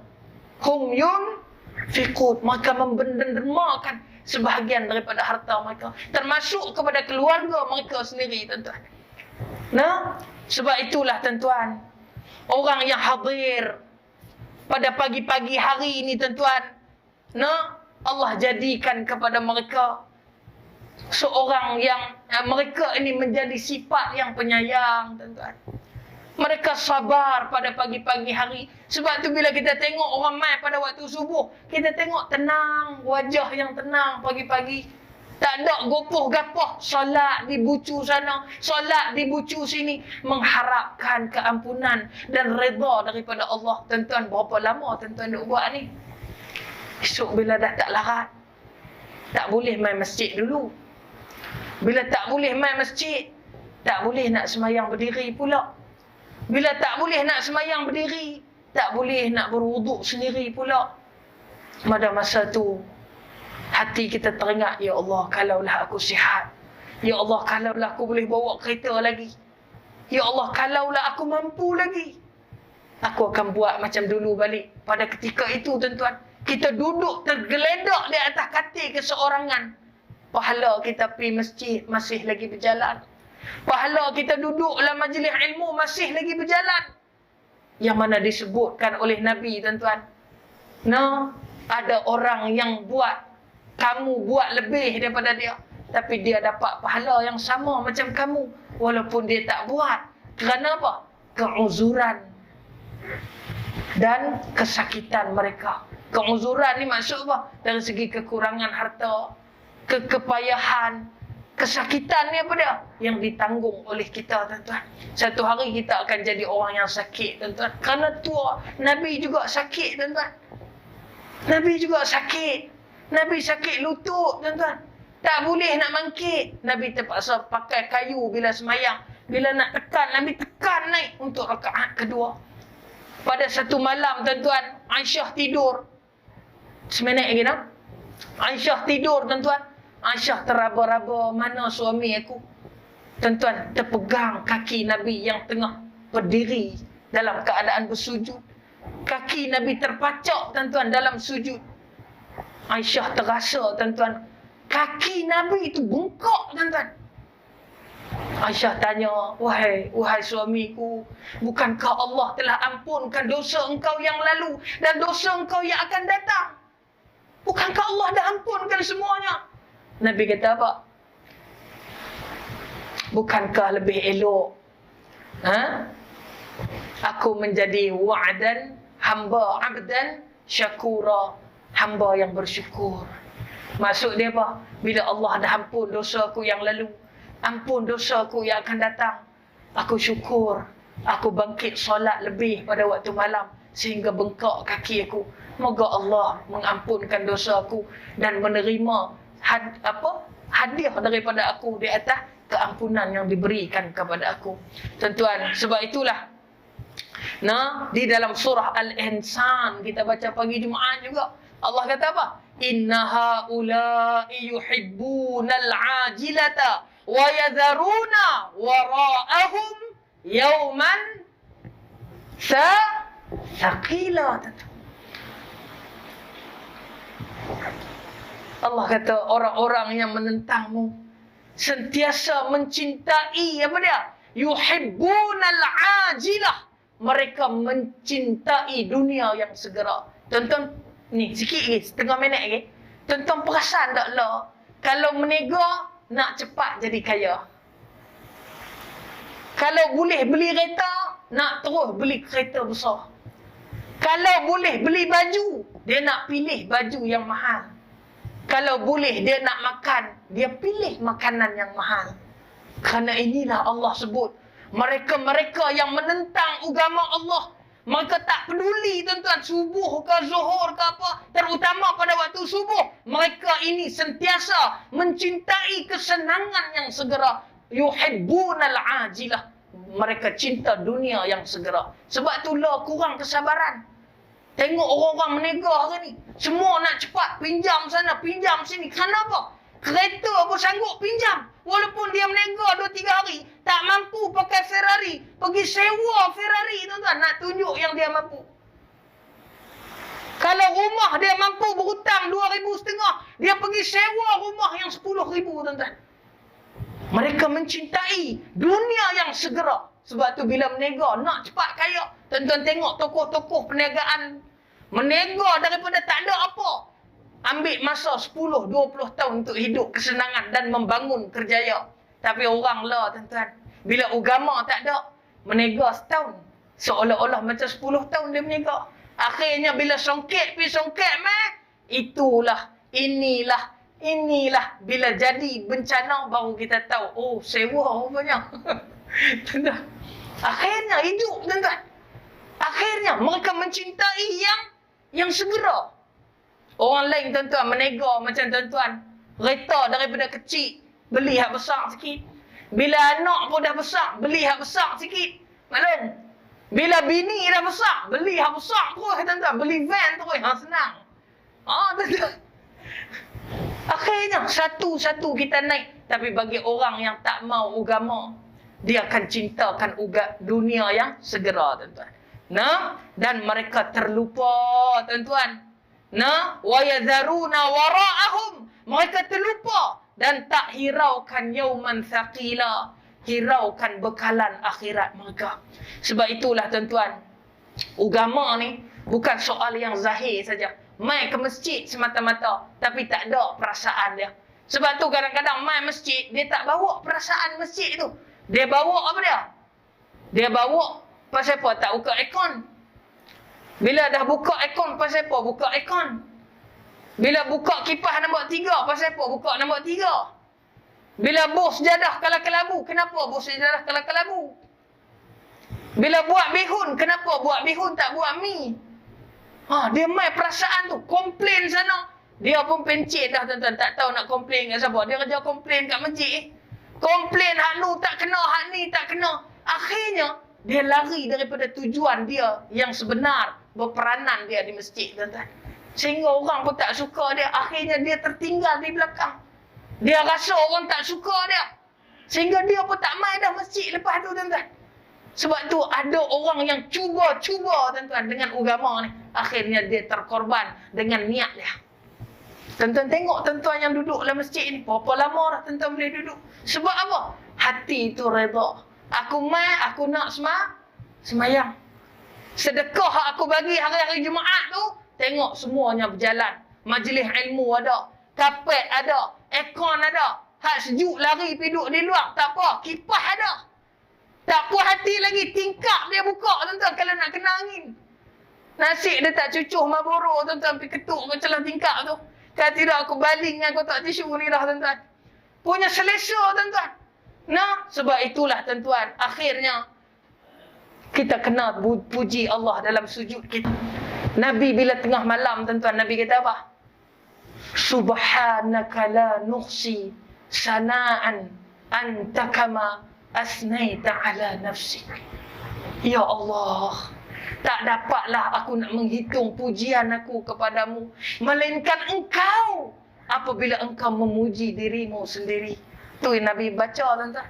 hum yunfiqun, maka mendermakan sebahagian daripada harta mereka, termasuk kepada keluarga mereka sendiri, tuan-tuan. Nah, sebab itulah, tuan-tuan, orang yang hadir pada pagi-pagi hari ini, tuan-tuan, nah, Allah jadikan kepada mereka seorang yang mereka ini menjadi sifat yang penyayang, tuan-tuan. Mereka sabar pada pagi-pagi hari. Sebab tu bila kita tengok orang mai pada waktu subuh, kita tengok tenang, wajah yang tenang pagi-pagi. Tak ada gopoh-gapoh, solat di bucu sana, solat di bucu sini, mengharapkan keampunan dan redha daripada Allah. Tuan-tuan, berapa lama tuan-tuan duk buat ni? Esok bila dah tak larat, tak boleh main masjid dulu. Bila tak boleh main masjid, tak boleh nak sembahyang berdiri pula. Bila tak boleh nak sembahyang berdiri, tak boleh nak berwuduk sendiri pula. Pada masa tu hati kita teringat, ya Allah, kalaulah aku sihat. Ya Allah, kalaulah aku boleh bawa kereta lagi. Ya Allah, kalaulah aku mampu lagi, aku akan buat macam dulu balik. Pada ketika itu tuan-tuan, kita duduk tergeledak di atas katil keseorangan. Pahala kita pergi masjid masih lagi berjalan. Pahala kita duduk dalam majlis ilmu masih lagi berjalan. Yang mana disebutkan oleh Nabi tuan-tuan. Ada orang yang buat, kamu buat lebih daripada dia, tapi dia dapat pahala yang sama macam kamu, walaupun dia tak buat. Kerana apa? Keuzuran dan kesakitan mereka. Keuzuran ni maksud apa? Dari segi kekurangan harta, kepayahan. Kesakitan ni apa dia? Yang ditanggung oleh kita tuan-tuan. Satu hari kita akan jadi orang yang sakit tuan-tuan. Kerana tua, Nabi juga sakit tuan-tuan. Nabi juga sakit. Nabi sakit lutut tuan-tuan. Tak boleh nak bangkit. Nabi terpaksa pakai kayu bila semayang. Bila nak tekan, Nabi tekan naik untuk rakaat kedua. Pada satu malam tuan-tuan, Aisyah tidur. Seminit lagi tak? Aisyah tidur tuan-tuan. Aisyah teraba-raba, mana suami aku? Tuan-tuan, terpegang kaki Nabi yang tengah berdiri dalam keadaan bersujud. Kaki Nabi terpacak tuan-tuan dalam sujud. Aisyah terasa tuan-tuan, kaki Nabi itu bengkak tuan-tuan. Aisyah tanya, wahai suamiku, bukankah Allah telah ampunkan dosa engkau yang lalu dan dosa engkau yang akan datang? Bukankah Allah dah ampunkan semuanya? Nabi kata apa? Bukankah lebih elok aku menjadi wa'dan, hamba abdan syakura, hamba yang bersyukur. Maksud dia apa? Bila Allah dah ampun dosa aku yang lalu, ampun dosa aku yang akan datang, aku syukur. Aku bangkit solat lebih pada waktu malam sehingga bengkak kaki aku. Moga Allah mengampunkan dosa aku dan menerima hadiah daripada aku di atas keampunan yang diberikan kepada aku. Tuan-tuan, sebab itulah di dalam surah Al-Insan kita baca pagi Jumaat juga, Allah kata apa? Inna haula'i yuhibbunal ajilata wa yadharuna wara'ahum yawman thaqila. Allah kata orang-orang yang menentangmu sentiasa mencintai apa dia? Yuhibbunal ajilah. Mereka mencintai dunia yang segera. Tuan-tuan, ni sikit lagi, setengah minit lagi. Tuan-tuan perasan tak lah, kalau menega nak cepat jadi kaya. Kalau boleh beli kereta, nak terus beli kereta besar. Kalau boleh beli baju, dia nak pilih baju yang mahal. Kalau boleh dia nak makan, dia pilih makanan yang mahal. Kerana inilah Allah sebut, mereka-mereka yang menentang agama Allah, mereka tak peduli tuan-tuan, subuh ke zuhur ke apa, terutama pada waktu subuh, mereka ini sentiasa mencintai kesenangan yang segera. Yuhibbunal ajilah. Mereka cinta dunia yang segera. Sebab itulah kurang kesabaran. Tengok orang-orang menega hari ni, semua nak cepat, pinjam sana, pinjam sini. Kenapa? Kereta pun sanggup pinjam. Walaupun dia menega 2-3 hari, tak mampu pakai Ferrari, pergi sewa Ferrari tuan-tuan, nak tunjuk yang dia mampu. Kalau rumah dia mampu berhutang 2,500, dia pergi sewa rumah yang 10,000 tuan-tuan. Mereka mencintai dunia yang segera. Sebab tu bila menega, nak cepat kaya. Tuan-tuan tengok tokoh-tokoh perniagaan menega daripada tak ada apa. Ambil masa 10-20 tahun untuk hidup kesenangan dan membangun kerjaya. Tapi orang lah tuan-tuan, bila agama tak ada, menega setahun. Seolah-olah macam 10 tahun dia menega. Akhirnya bila songket pergi songket inilah bila jadi bencana baru kita tahu, oh sewa rupanya. Tuan-tuan, akhirnya hidup tuan-tuan. Akhirnya mereka mencintai yang segera. Orang lain tuan-tuan menega macam tuan-tuan, kereta daripada kecil beli hak besar sikit. Bila anak pun dah besar, beli hak besar sikit. Maklum. Bila bini dah besar, beli hak besar terus tuan-tuan, beli van terus, senang. Tuan-tuan. Akhirnya satu-satu kita naik. Tapi bagi orang yang tak mau agama, dia akan cintakan dunia yang segera, tuan-tuan. Dan mereka terlupa, tuan-tuan. Wa yadharuna wara'ahum. Mereka terlupa dan tak hiraukan yauman thaqila. Hiraukan bekalan akhirat mereka. Sebab itulah, tuan-tuan, agama ni bukan soal yang zahir saja. Mai ke masjid semata-mata, tapi tak ada perasaan dia. Sebab tu kadang-kadang mai masjid, dia tak bawa perasaan masjid tu. Dia bawa apa dia? Dia bawa pasal apa? Tak buka aircon. Bila dah buka aircon, pasal apa? Buka aircon. Bila buka kipas nombor 3, pasal apa? Buka nombor 3. Bila bos sejadah kalah kelabu, kenapa bos sejadah kalah kelabu? Bila buat bihun, kenapa buat bihun tak buat mi? Dia main perasaan tu, komplain sana. Dia pun pencet dah, tuan-tuan, tak tahu nak komplain kat siapa. Dia kerja komplain kat masjid. Komplain hak nu tak kena, hak ni tak kena. Akhirnya dia lari daripada tujuan dia yang sebenar, berperanan dia di masjid, tuan-tuan. Sehingga orang pun tak suka dia. Akhirnya dia tertinggal di belakang. Dia rasa orang tak suka dia. Sehingga dia pun tak main dah masjid lepas tu, tuan-tuan. Sebab tu ada orang yang cuba-cuba, tuan-tuan, dengan agama ni. Akhirnya dia terkorban dengan niat dia. Tuan-tuan tengok tuan-tuan yang duduk dalam masjid ni. Berapa lama dah tuan-tuan boleh duduk. Sebab apa? Hati itu redha. Aku aku nak semayang. Sedekah aku bagi hari-hari Jumaat tu, tengok semuanya berjalan. Majlis ilmu ada. Kapet ada. Aircon ada. Hak sejuk lari pergi duduk di luar. Tak apa. Kipas ada. Tak puas hati lagi. Tingkap dia buka, tuan-tuan, kalau nak kena angin. Nasib dia tak cucuh Marlboro, tuan-tuan, pergi ketuk ke celah tingkap tu. Kalau tidak, aku baling dengan kotak tisu ni dah, tuan-tuan. Punya selesa, tuan-tuan. Sebab itulah, tuan-tuan, akhirnya kita kena puji Allah dalam sujud kita. Nabi bila tengah malam, tuan-tuan, Nabi kata apa? Subhanaka la nuhsi sana'an anta kama asnaita ala nafsik. Ya Allah, tak dapatlah aku nak menghitung pujian aku kepadamu, melainkan engkau apabila engkau memuji dirimu sendiri. Tu yang Nabi baca, tuan-tuan.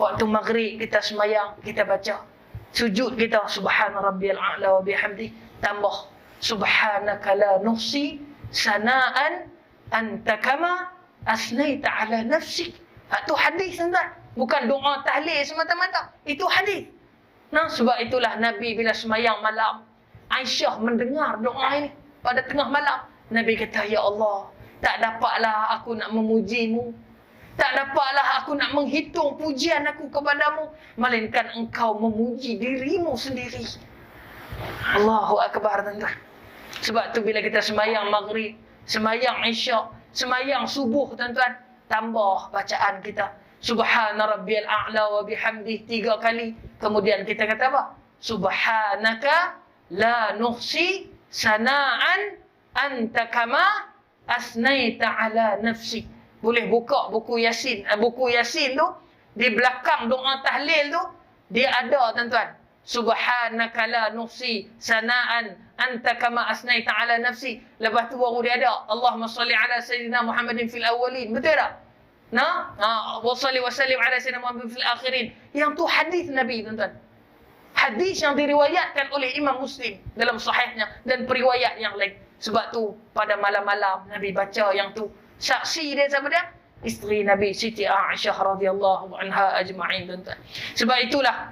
Waktu maghrib kita semayang, kita baca. Sujud kita, subhana rabbiyal a'la wa bihamdi. Tambah, subhanaka la nuhsi sana'an anta kama asnaita ala nafsik. Itu hadis, tuan-tuan. Bukan doa tahlil semata-mata. Itu hadis. Sebab itulah Nabi bila semayang malam, Aisyah mendengar doa ini pada tengah malam. Nabi kata, ya Allah, tak dapatlah aku nak memujimu. Tak dapatlah aku nak menghitung pujian aku kepadamu, melainkan engkau memuji dirimu sendiri. Allahu Akbar, tuan-tuan. Sebab tu bila kita semayang maghrib, semayang isyak, semayang subuh, tuan-tuan, tambah bacaan kita. Subhana rabbiyal a'la wa bihamdih 3 kali. Kemudian kita kata apa? Subhanaka la nuhsi sana'an anta kama asnaita ala nafsik. Boleh buka buku Yasin. Buku Yasin tu, di belakang doa tahlil tu, dia ada, tuan-tuan. Subhanaka la nuhsi sana'an anta kama asnaita ala nafsi. Lepas tu baru dia ada Allahumma salli ala sayyidina Muhammadin fil awwalin. Betul tak? Wa salli wa sallim ala sayyidina Muhammadin fil akhirin. Yang tu hadis Nabi, tuan-tuan. Hadis yang diriwayatkan oleh Imam Muslim dalam sahihnya dan periwayat yang lain. Sebab tu pada malam-malam Nabi baca yang tu. Saksi dia siapa dia? Isteri Nabi Siti Aisyah radhiyallahu anha ajma'in, tuan-tuan. Sebab itulah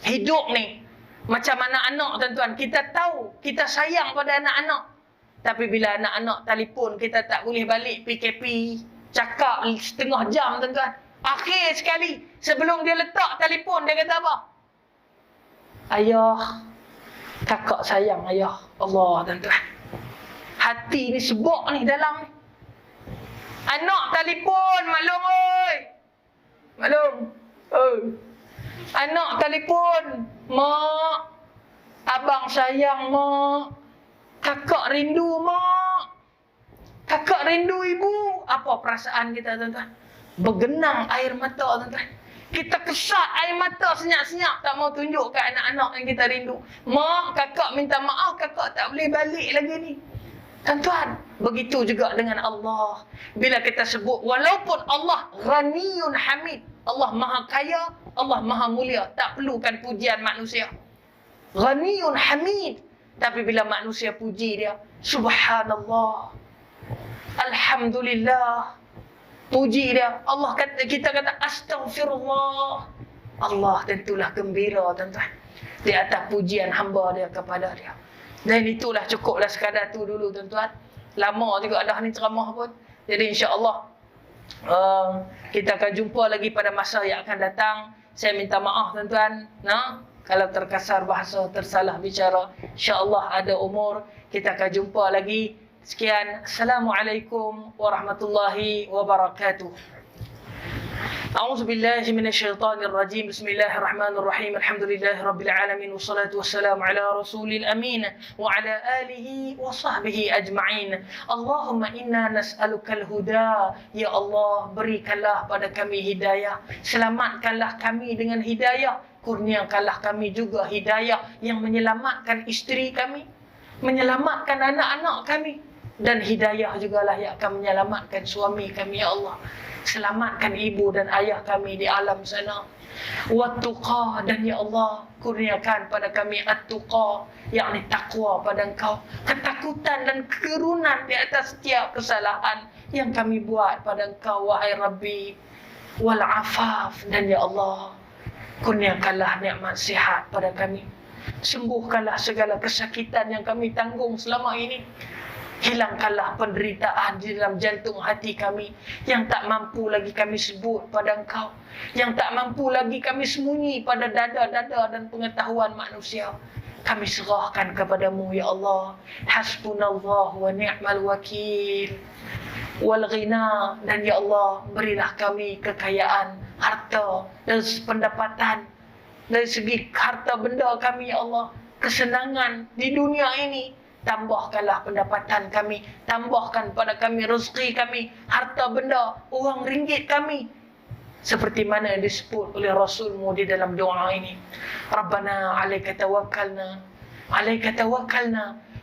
hidup ni macam anak-anak, tuan-tuan. Kita tahu, kita sayang pada anak-anak. Tapi bila anak-anak telefon, kita tak boleh balik PKP, cakap setengah jam, tuan-tuan. Akhir sekali, sebelum dia letak telefon, dia kata apa? Ayah, kakak sayang ayah. Allah, tuan-tuan. Hati ni sebab ni dalam ni. Anak telefon, maklum oi. Maklum. Anak telefon, mak, abang sayang mak, kakak rindu mak, kakak rindu ibu. Apa perasaan kita, tuan-tuan? Bergenang air mata, tuan-tuan. Kita kesat air mata senyap-senyap, tak mau tunjuk kat anak-anak yang kita rindu. Mak, kakak minta maaf, kakak tak boleh balik lagi ni. Tuan-tuan, begitu juga dengan Allah. Bila kita sebut, walaupun Allah Ghaniyun Hamid, Allah Maha Kaya, Allah Maha Mulia, tak perlukan pujian manusia. Ghaniyun Hamid. Tapi bila manusia puji dia, Subhanallah, Alhamdulillah, puji dia. Allah kata, kita kata Astaghfirullah. Allah tentulah gembira, tuan-tuan, di atas pujian hamba dia kepada dia. Dan itulah cukuplah sekadar tu dulu, tuan-tuan. Lama juga dah ni ceramah pun. Jadi insya-Allah kita akan jumpa lagi pada masa yang akan datang. Saya minta maaf, tuan-tuan, kalau terkasar bahasa, tersalah bicara. Insya-Allah ada umur kita akan jumpa lagi. Sekian. Assalamualaikum warahmatullahi wabarakatuh. أعوذ بالله من الشيطان الرجيم بسم الله الرحمن الرحيم الحمد لله رب العالمين والصلاة والسلام على رسول الأمين وعلى آله وصحبه أجمعين اللهم إنا نسألك الهدى يا الله berikanlah pada kami hidayah, selamatkanlah kami dengan hidayah, kurniakanlah kami juga hidayah yang menyelamatkan isteri kami, menyelamatkan anak-anak kami, dan hidayah jugalah yang akan menyelamatkan suami kami ya Allah. Selamatkan ibu dan ayah kami di alam sana. Wattuqa, dan ya Allah kurniakan pada kami at-tuqa, yakni takwa pada Engkau, ketakutan dan kerunan di atas setiap kesalahan yang kami buat pada Engkau wahai Rabbi. Wal afaf, dan ya Allah kurniakanlah nikmat sihat pada kami. Sembuhkanlah segala kesakitan yang kami tanggung selama ini. Hilangkanlah penderitaan di dalam jantung hati kami yang tak mampu lagi kami sebut pada Engkau, yang tak mampu lagi kami sembunyi pada dada-dada dan pengetahuan manusia. Kami serahkan kepadamu ya Allah. Hasbunallah wa ni'mal wakil. Wal ghina, dan ya Allah berilah kami kekayaan harta dan pendapatan. Dari segi harta benda kami ya Allah, kesenangan di dunia ini. Tambahkanlah pendapatan kami, tambahkan pada kami rezeki kami, harta benda, wang ringgit kami, seperti mana yang disebut oleh Rasulmu di dalam doa ini. Rabbana alaika tawakkalna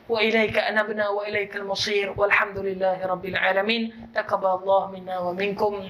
wa ilaika anabna wa ilaikal masir walhamdulillahi rabbil alamin. Taqabbalallahu minna wa minkum.